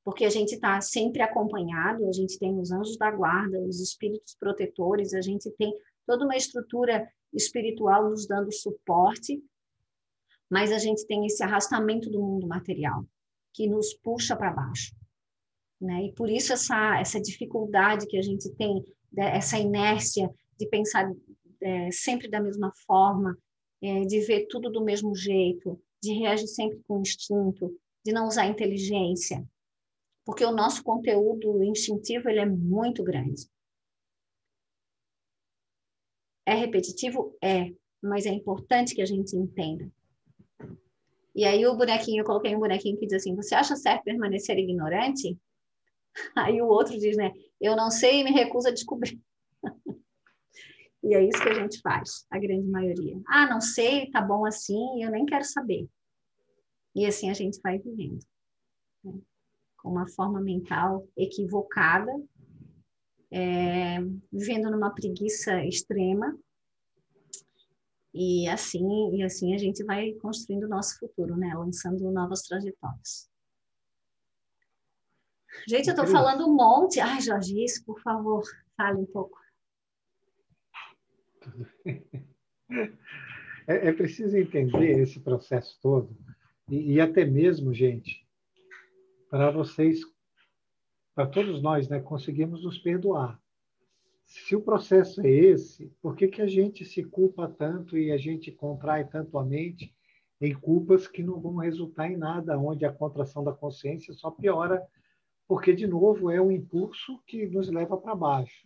porque a gente está sempre acompanhado, a gente tem os anjos da guarda, os espíritos protetores, a gente tem toda uma estrutura espiritual nos dando suporte, mas a gente tem esse arrastamento do mundo material, que nos puxa para baixo. Né? E por isso essa dificuldade que a gente tem, essa inércia de pensar sempre da mesma forma, de ver tudo do mesmo jeito, de reagir sempre com instinto, de não usar inteligência, porque o nosso conteúdo instintivo ele é muito grande. É repetitivo? É, mas é importante que a gente entenda. E aí o bonequinho, eu coloquei um bonequinho que diz assim, você acha certo permanecer ignorante? Aí o outro diz, né, eu não sei e me recuso a descobrir. E é isso que a gente faz, a grande maioria. Ah, não sei, tá bom assim, eu nem quero saber. E assim a gente vai vivendo, né? Com uma forma mental equivocada, vivendo numa preguiça extrema, e assim a gente vai construindo o nosso futuro, né? Lançando novas trajetórias. Gente, eu estou falando um monte. Ai, Jorge, isso, por favor, fale um pouco.
É preciso entender esse processo todo e até mesmo, gente, para vocês, para todos nós, né, conseguimos nos perdoar. Se o processo é esse, por que que a gente se culpa tanto e a gente contrai tanto a mente em culpas que não vão resultar em nada, onde a contração da consciência só piora, porque, de novo, é um impulso que nos leva para baixo.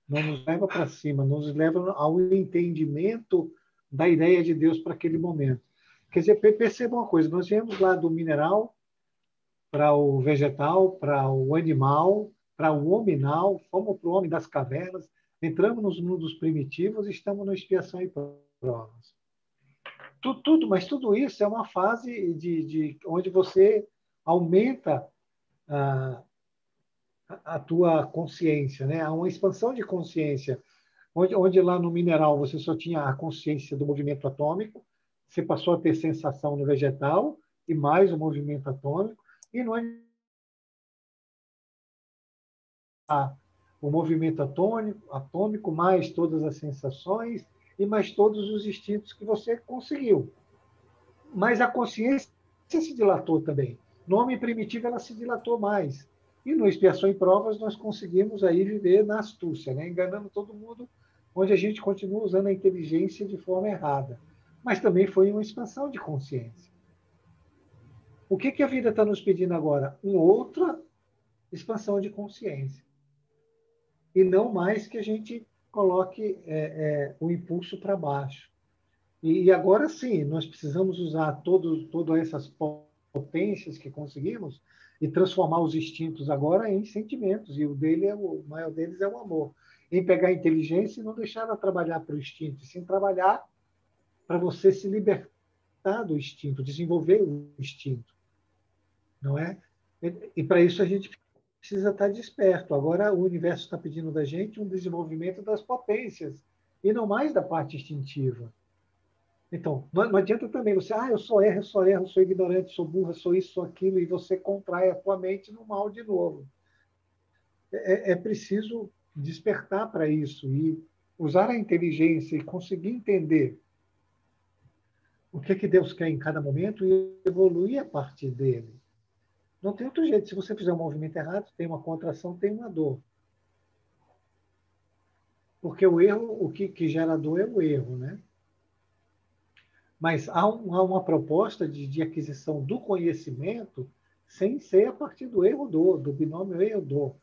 Não nos leva para cima, nos leva ao entendimento da ideia de Deus para aquele momento. Quer dizer, perceba uma coisa, nós viemos lá do mineral para o vegetal, para o animal, para o hominal, fomos para o homem das cavernas, entramos nos mundos primitivos e estamos na expiação e provas. Mas tudo isso é uma fase onde você aumenta a tua consciência, né? Há uma expansão de consciência, onde lá no mineral você só tinha a consciência do movimento atômico, você passou a ter sensação no vegetal e mais o movimento atômico, e no o movimento atômico, mais todas as sensações e mais todos os instintos que você conseguiu. Mas a consciência se dilatou também. No homem primitivo ela se dilatou mais. E no Expiação e Provas nós conseguimos aí viver na astúcia, né? Enganando todo mundo, onde a gente continua usando a inteligência de forma errada. Mas também foi uma expansão de consciência. O que a vida está nos pedindo agora? Uma outra expansão de consciência. E não mais que a gente coloque o impulso para baixo. E agora sim, nós precisamos usar todas essas potências que conseguimos e transformar os instintos agora em sentimentos. E o maior deles é o amor. Em pegar a inteligência e não deixar ela trabalhar para o instinto, e sim trabalhar para você se libertar do instinto, desenvolver o instinto. Não é? E para isso a gente precisa estar desperto. Agora o universo está pedindo da gente um desenvolvimento das potências e não mais da parte instintiva. Então, não adianta também você, eu só erro, sou ignorante, sou burra, sou isso, sou aquilo, e você contrai a tua mente no mal de novo. É preciso despertar para isso e usar a inteligência e conseguir entender o que Deus quer em cada momento e evoluir a partir dele. Não tem outro jeito. Se você fizer um movimento errado, tem uma contração, tem uma dor. Porque o erro, o que gera dor é o erro, né? Mas há uma proposta de aquisição do conhecimento sem ser a partir do erro-dor, do binômio erro-dor.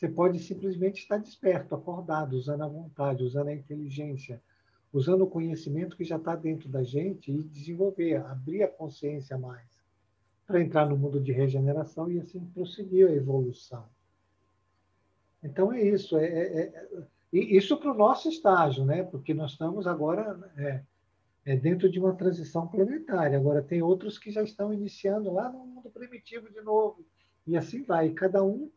Você pode simplesmente estar desperto, acordado, usando a vontade, usando a inteligência, usando o conhecimento que já está dentro da gente e desenvolver, abrir a consciência mais, para entrar no mundo de regeneração e assim prosseguir a evolução. Então é isso, e isso para o nosso estágio, né? Porque nós estamos agora dentro de uma transição planetária. Agora tem outros que já estão iniciando lá no mundo primitivo de novo, e assim vai. Cada um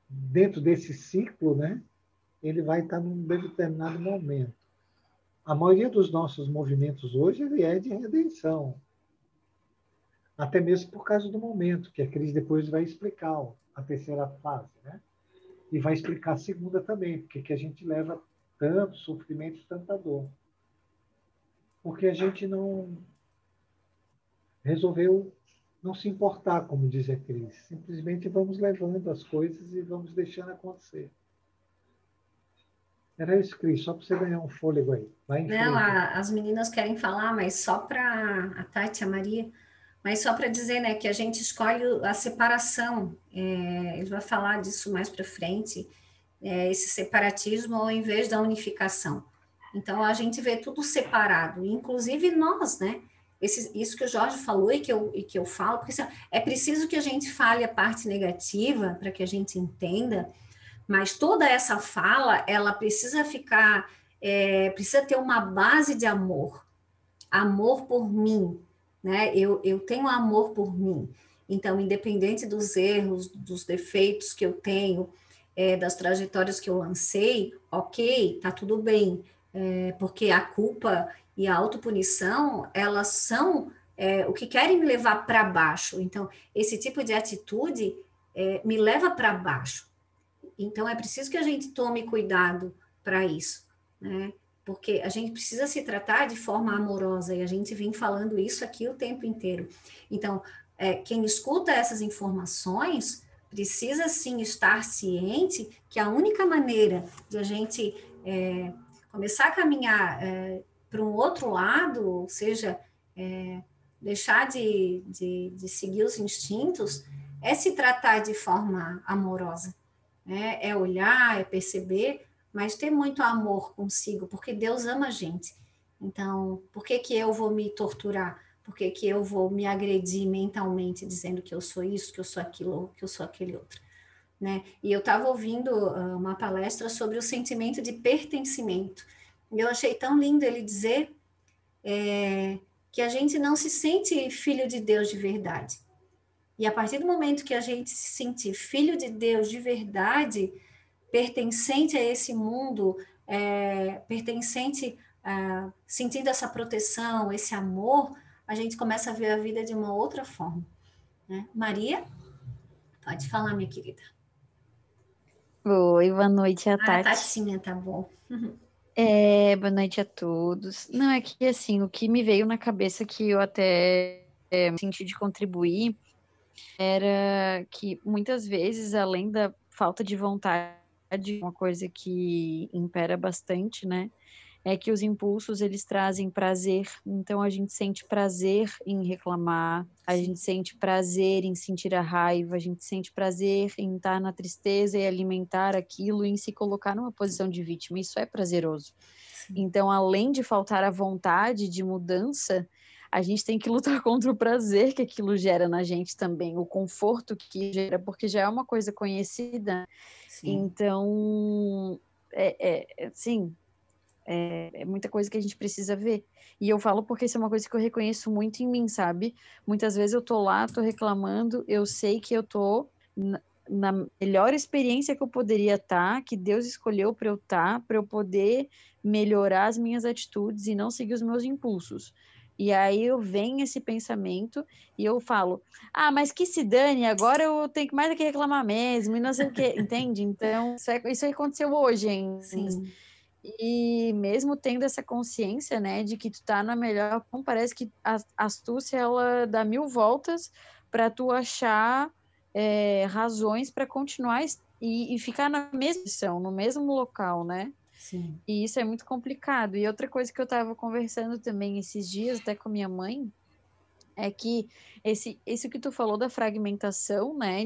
dentro desse ciclo, né? Ele vai estar num determinado momento. A maioria dos nossos movimentos hoje ele é de redenção, até mesmo por causa do momento, que a Cris depois vai explicar a terceira fase, né? E vai explicar a segunda também, porque que a gente leva tanto sofrimento e tanta dor. Porque a gente não resolveu não se importar, como diz a Cris. Simplesmente vamos levando as coisas e vamos deixando acontecer. Era isso, Cris, só para você ganhar um fôlego aí. Vai em
Não,
frente.
as meninas querem falar, mas só para a Tati, a Maria, mas só para dizer, né, que a gente escolhe a separação. Ele vai falar disso mais para frente, esse separatismo ao invés da unificação. Então a gente vê tudo separado, inclusive nós, né? Isso que o Jorge falou e que eu falo, porque assim, é preciso que a gente fale a parte negativa para que a gente entenda, mas toda essa fala, ela precisa ficar, precisa ter uma base de amor, amor por mim, né? Eu tenho amor por mim. Então, independente dos erros, dos defeitos que eu tenho, das trajetórias que eu lancei, ok, tá tudo bem, porque a culpa e a autopunição, elas são o que querem me levar para baixo. Então, esse tipo de atitude me leva para baixo. Então, é preciso que a gente tome cuidado para isso, né? Porque a gente precisa se tratar de forma amorosa, e a gente vem falando isso aqui o tempo inteiro. Então, quem escuta essas informações precisa, sim, estar ciente que a única maneira de a gente começar a caminhar para um outro lado, ou seja, deixar de seguir os instintos, é se tratar de forma amorosa, né? É olhar, é perceber, mas ter muito amor consigo, porque Deus ama a gente. Então, por que que eu vou me torturar? Por que que eu vou me agredir mentalmente, dizendo que eu sou isso, que eu sou aquilo, que eu sou aquele outro? Né? E eu estava ouvindo uma palestra sobre o sentimento de pertencimento. E eu achei tão lindo ele dizer que a gente não se sente filho de Deus de verdade. E a partir do momento que a gente se sentir filho de Deus de verdade, pertencente a esse mundo, pertencente, sentindo essa proteção, esse amor, a gente começa a ver a vida de uma outra forma. Né? Maria, pode falar, minha querida.
Oi, boa noite, a Tati.
Tatinha, tá bom.
Boa noite a todos. Não, é que assim, o que me veio na cabeça que eu até senti de contribuir era que muitas vezes, além da falta de vontade, uma coisa que impera bastante, né? É que os impulsos eles trazem prazer, então a gente sente prazer em reclamar, a gente sente prazer em sentir a raiva, a gente sente prazer em estar na tristeza e alimentar aquilo, em se colocar numa posição de vítima, isso é prazeroso.
Sim.
Então, além de faltar a vontade de mudança, a gente tem que lutar contra o prazer que aquilo gera na gente também, o conforto que gera, porque já é uma coisa conhecida.
Sim.
Então, sim, é muita coisa que a gente precisa ver. E eu falo porque isso é uma coisa que eu reconheço muito em mim, sabe? Muitas vezes eu tô lá, tô reclamando, eu sei que eu tô na melhor experiência que eu poderia estar, que Deus escolheu para eu estar, para eu poder melhorar as minhas atitudes e não seguir os meus impulsos. E aí eu venho esse pensamento e eu falo, mas que se dane, agora eu tenho que mais do que reclamar mesmo, e não sei o quê, entende? Então, isso aconteceu hoje, hein?
Sim.
E mesmo tendo essa consciência, né, de que tu tá na melhor, parece que a astúcia, ela dá 1000 voltas para tu achar razões para continuar e ficar na mesma posição, no mesmo local, né?
Sim.
E isso é muito complicado. E outra coisa que eu estava conversando também esses dias, até com minha mãe, é que isso que tu falou da fragmentação, né,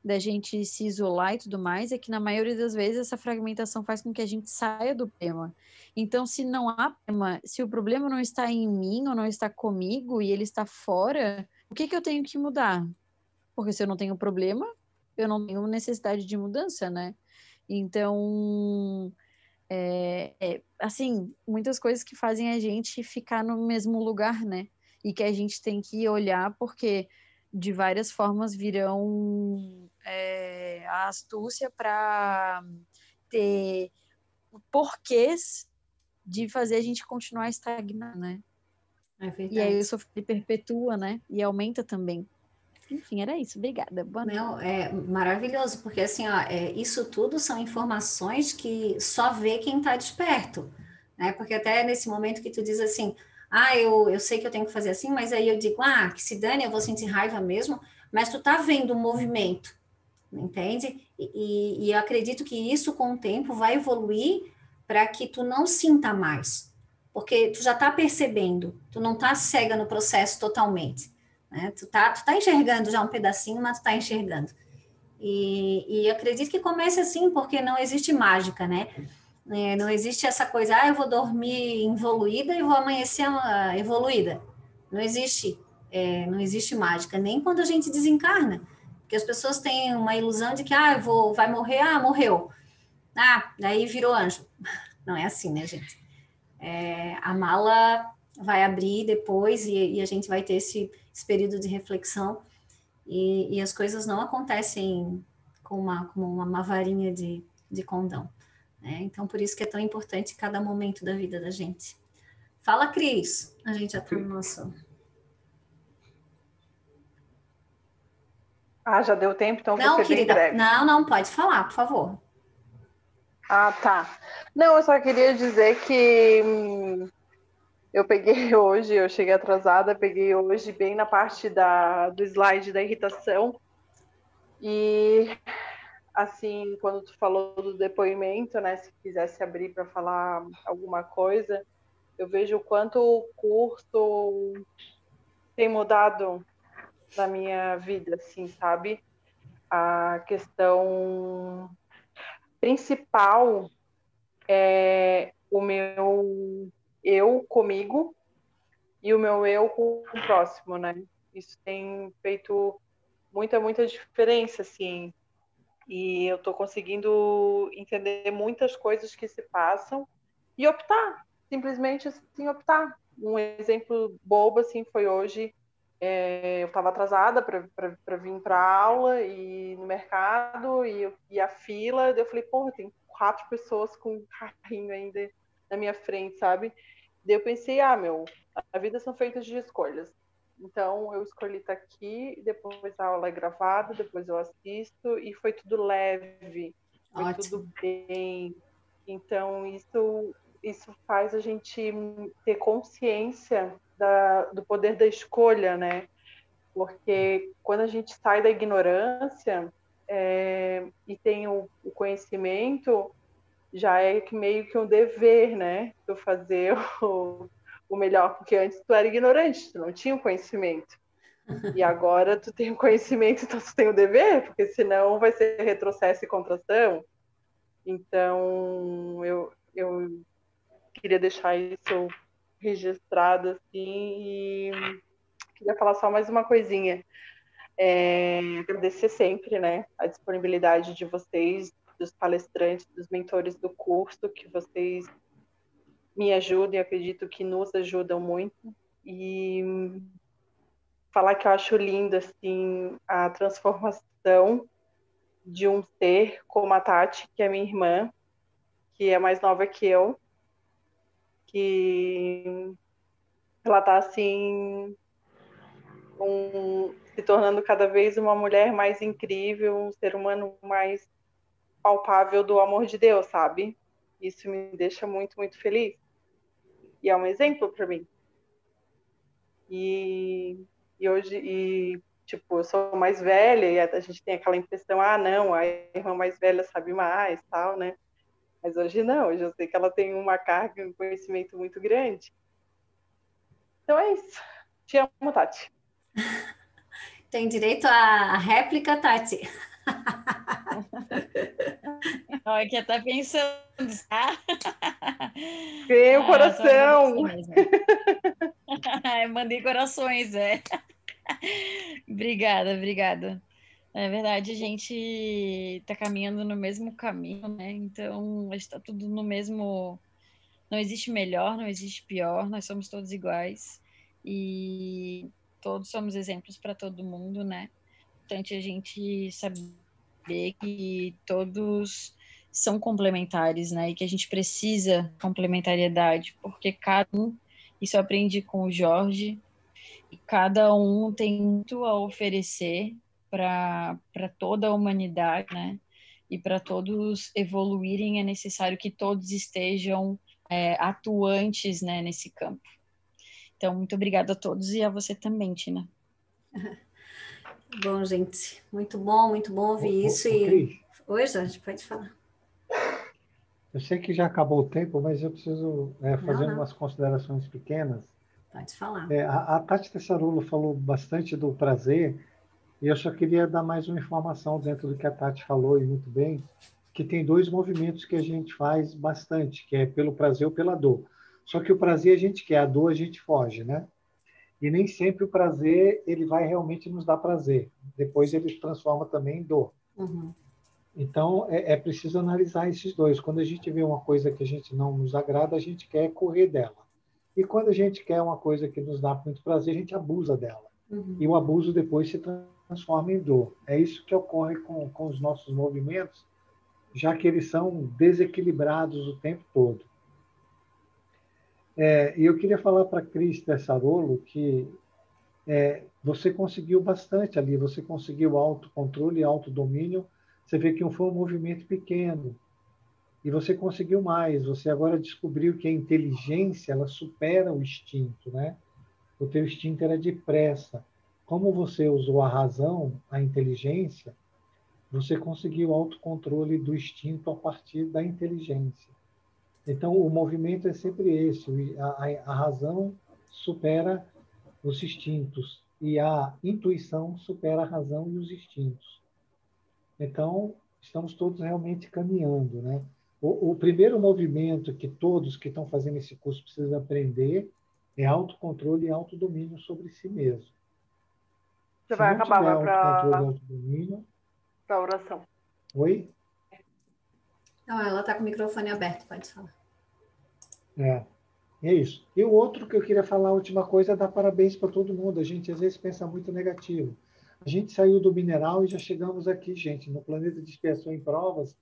da gente se isolar e tudo mais, é que na maioria das vezes essa fragmentação faz com que a gente saia do tema. Então, se não há tema, se o problema não está em mim ou não está comigo e ele está fora, o que eu tenho que mudar? Porque se eu não tenho problema, eu não tenho necessidade de mudança, né? Então, assim, muitas coisas que fazem a gente ficar no mesmo lugar, né? E que a gente tem que olhar, porque de várias formas virão a astúcia para ter porquês de fazer a gente continuar estagnado, né?
É
E aí o
verdade.
sofrimento perpetua, né? E aumenta também. Enfim, era isso. Obrigada. Boa noite.
Não, é maravilhoso, porque assim, ó, isso tudo são informações que só vê quem está desperto, né? Porque até nesse momento que tu diz assim, eu sei que eu tenho que fazer assim, mas aí eu digo, que se dane, eu vou sentir raiva mesmo, mas tu tá vendo o movimento, entende? E eu acredito que isso com o tempo vai evoluir para que tu não sinta mais, porque tu já tá percebendo, tu não tá cega no processo totalmente, né? Tu tá enxergando já um pedacinho, mas tu tá enxergando. E acredito que comece assim, porque não existe mágica, né? Não existe essa coisa, eu vou dormir involuída e vou amanhecer evoluída. Não existe, não existe mágica, nem quando a gente desencarna. Porque as pessoas têm uma ilusão de que, vai morrer, morreu. Daí virou anjo. Não é assim, né, gente? A mala vai abrir depois e a gente vai ter esse período de reflexão e as coisas não acontecem com uma varinha de condão, né? Então, por isso que é tão importante cada momento da vida da gente. Fala, Cris. A gente já está no nosso...
Já deu tempo, então vou
Não,
ser bem
querida.
breve.
Não, pode falar, por favor.
Tá. Não, eu só queria dizer que eu peguei hoje, eu cheguei atrasada, peguei hoje bem na parte do slide da irritação. E, assim, quando tu falou do depoimento, né, se quisesse abrir para falar alguma coisa, eu vejo o quanto o curso tem mudado na minha vida, assim, sabe? A questão principal é o meu eu comigo e o meu eu com o próximo, né? Isso tem feito muita diferença, assim. E eu tô conseguindo entender muitas coisas que se passam e optar, simplesmente assim, optar. Um exemplo bobo, assim, foi hoje. Eu estava atrasada para vir para a aula e no mercado e a fila. Eu falei, porra, tem 4 pessoas com um carrinho ainda na minha frente, sabe? Daí eu pensei, a vida são feitas de escolhas. Então eu escolhi estar aqui, depois a aula é gravada, depois eu assisto e foi tudo leve, foi
Ótimo.
tudo bem. Então isso faz a gente ter consciência do poder da escolha, né? Porque quando a gente sai da ignorância e tem o conhecimento, já é meio que um dever, né? Tu fazer o melhor, porque antes tu era ignorante, tu não tinha o conhecimento. E agora tu tem o conhecimento, então tu tem o dever, porque senão vai ser retrocesso e contração. Então, eu queria deixar isso registrado assim e queria falar só mais uma coisinha. Agradecer sempre, né, a disponibilidade de vocês, dos palestrantes, dos mentores do curso, que vocês me ajudam e acredito que nos ajudam muito. E falar que eu acho lindo assim, a transformação de um ser como a Tati, que é minha irmã, que é mais nova que eu, que ela está assim se tornando cada vez uma mulher mais incrível, um ser humano mais palpável do amor de Deus, sabe? Isso me deixa muito feliz. E é um exemplo para mim. E hoje, tipo, eu sou mais velha e a gente tem aquela impressão, não, a irmã mais velha sabe mais, tal, né? Mas hoje não, hoje eu sei que ela tem uma carga, um conhecimento muito grande. Então é isso. Te amo, Tati.
Tem direito à réplica, Tati.
Olha, que até pensando, tá?
Ganhei o
Só
coração.
agradecer mesmo. Mandei corações, é. Obrigada, obrigada. É verdade, a gente está caminhando no mesmo caminho, né? Então, está tudo no mesmo. Não existe melhor, não existe pior, nós somos todos iguais e todos somos exemplos para todo mundo, né? Importante a gente saber que todos são complementares, né? E que a gente precisa de complementariedade, porque cada um, isso eu aprendi com o Jorge, e cada um tem muito a oferecer para toda a humanidade, né? E para todos evoluírem é necessário que todos estejam atuantes, né, nesse campo. Então, muito obrigada a todos e a você também, Tina.
Bom, gente, muito bom ouvir isso.
Cris,
Oi, Jorge, pode falar.
eu sei que já acabou o tempo, mas eu preciso fazer
Não,
umas considerações pequenas.
pode falar.
A Tati Tessarulo falou bastante do prazer, e eu só queria dar mais uma informação dentro do que a Tati falou, e muito bem, que tem dois movimentos que a gente faz bastante, que é pelo prazer ou pela dor. Só que o prazer a gente quer, a dor a gente foge, né? E nem sempre o prazer ele vai realmente nos dar prazer. Depois ele se transforma também em dor.
Uhum.
Então é preciso analisar esses dois. Quando a gente vê uma coisa que a gente não nos agrada, a gente quer correr dela. E quando a gente quer uma coisa que nos dá muito prazer, a gente abusa dela.
Uhum.
E o abuso depois se transforma em dor. É isso que ocorre com os nossos movimentos, já que eles são desequilibrados o tempo todo. E eu queria falar para a Cris Tessarolo que você conseguiu bastante ali, você conseguiu autocontrole e autodomínio. Você vê que foi um movimento pequeno e você conseguiu mais. Você agora descobriu que a inteligência ela supera o instinto, né? O teu instinto era de pressa. Como você usou a razão, a inteligência, você conseguiu o autocontrole do instinto a partir da inteligência. Então, o movimento é sempre esse: a razão supera os instintos e a intuição supera a razão e os instintos. Então, estamos todos realmente caminhando, né? O primeiro movimento que todos que estão fazendo esse curso precisam aprender é autocontrole e autodomínio sobre si mesmo.
Você
Se
vai
não
acabar,
tiver
vai
autocontrole e
para
autodomínio...
a oração.
Oi?
Não, ela está com o microfone aberto, pode falar.
É isso. E o outro que eu queria falar, a última coisa, é dar parabéns para todo mundo. A gente às vezes pensa muito negativo. A gente saiu do mineral e já chegamos aqui, gente, no planeta de expiação em provas,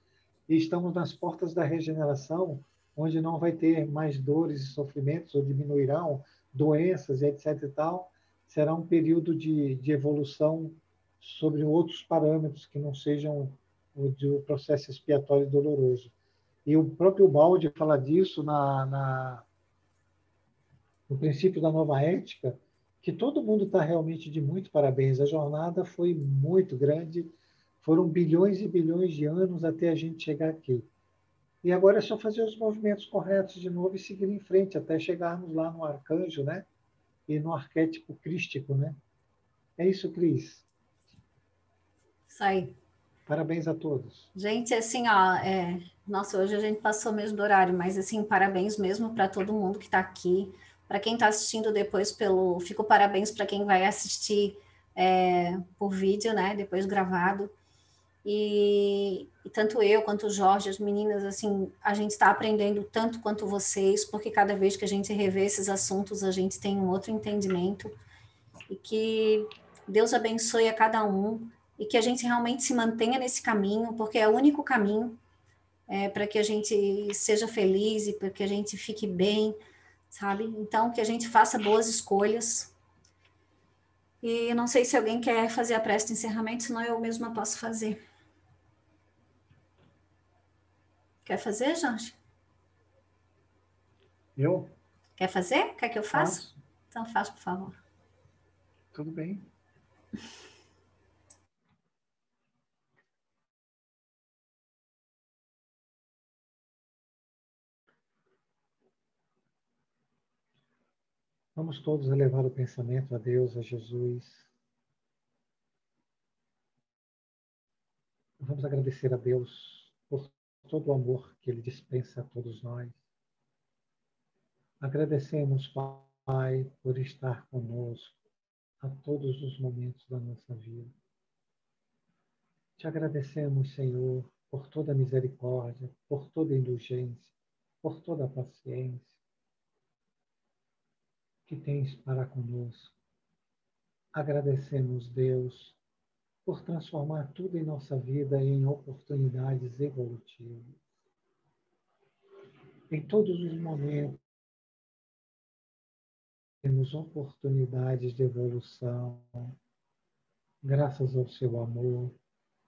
e estamos nas portas da regeneração, onde não vai ter mais dores e sofrimentos, ou diminuirão doenças e etc. e tal. Será um período de evolução sobre outros parâmetros que não sejam o do processo expiatório doloroso. E o próprio Balde fala disso no princípio da nova ética, que todo mundo está realmente de muito parabéns. A jornada foi muito grande, foram bilhões e bilhões de anos até a gente chegar aqui. E agora é só fazer os movimentos corretos de novo e seguir em frente até chegarmos lá no arcanjo, né? E no arquétipo crístico, né? É isso, Cris.
Isso aí.
Parabéns a todos.
Gente, assim, ó, nossa, hoje a gente passou mesmo do horário, mas assim, parabéns mesmo para todo mundo que está aqui. Para quem está assistindo depois fico parabéns para quem vai assistir por vídeo, né? Depois gravado. E tanto eu quanto o Jorge, as meninas, assim, a gente está aprendendo tanto quanto vocês, porque cada vez que a gente revê esses assuntos, a gente tem um outro entendimento. E que Deus abençoe a cada um e que a gente realmente se mantenha nesse caminho, porque é o único caminho para que a gente seja feliz e para que a gente fique bem, sabe? Então, que a gente faça boas escolhas. E eu não sei se alguém quer fazer a prece de encerramento, senão eu mesma posso fazer. Quer fazer, Jorge?
Eu
Quer fazer? Quer que eu faça?
faço.
Então, faça, por favor.
Tudo bem. Vamos todos elevar o pensamento a Deus, a Jesus. Vamos agradecer a Deus por todo o amor que Ele dispensa a todos nós. Agradecemos, Pai, por estar conosco a todos os momentos da nossa vida. Te agradecemos, Senhor, por toda a misericórdia, por toda a indulgência, por toda a paciência que tens para conosco. Agradecemos, Deus, por transformar tudo em nossa vida em oportunidades evolutivas. Em todos os momentos, temos oportunidades de evolução, graças ao seu amor,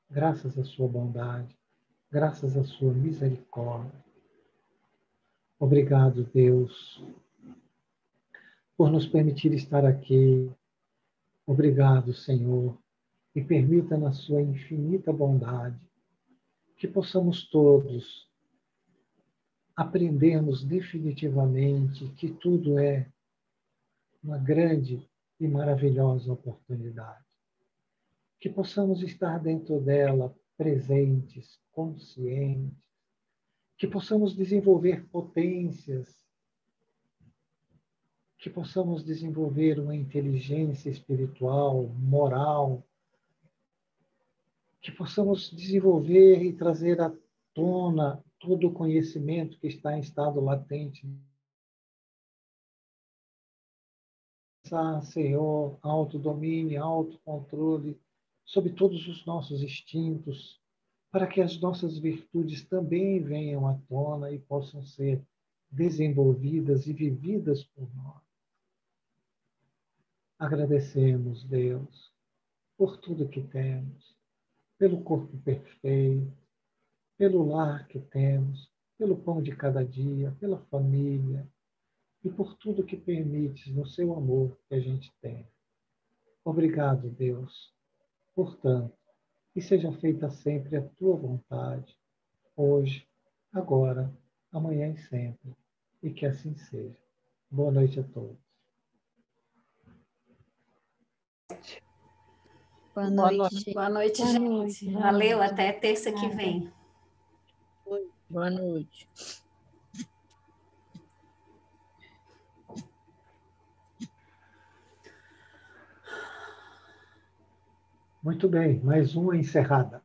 graças à sua bondade, graças à sua misericórdia. Obrigado, Deus, por nos permitir estar aqui. Obrigado, Senhor, e permita na sua infinita bondade que possamos todos aprendermos definitivamente que tudo é uma grande e maravilhosa oportunidade. Que possamos estar dentro dela presentes, conscientes, que possamos desenvolver potências, que possamos desenvolver uma inteligência espiritual, moral, que possamos desenvolver e trazer à tona todo o conhecimento que está em estado latente. Senhor, autodomínio, autocontrole sobre todos os nossos instintos, para que as nossas virtudes também venham à tona e possam ser desenvolvidas e vividas por nós. Agradecemos, Deus, por tudo que temos, pelo corpo perfeito, pelo lar que temos, pelo pão de cada dia, pela família e por tudo que permites no seu amor que a gente tem. Obrigado, Deus, portanto, que seja feita sempre a tua vontade, hoje, agora, amanhã e sempre, e que assim seja. Boa noite a todos.
Boa noite, gente.
Boa noite,
Boa
gente.
noite.
Valeu, até terça que vem.
Boa noite.
Muito bem, mais uma encerrada.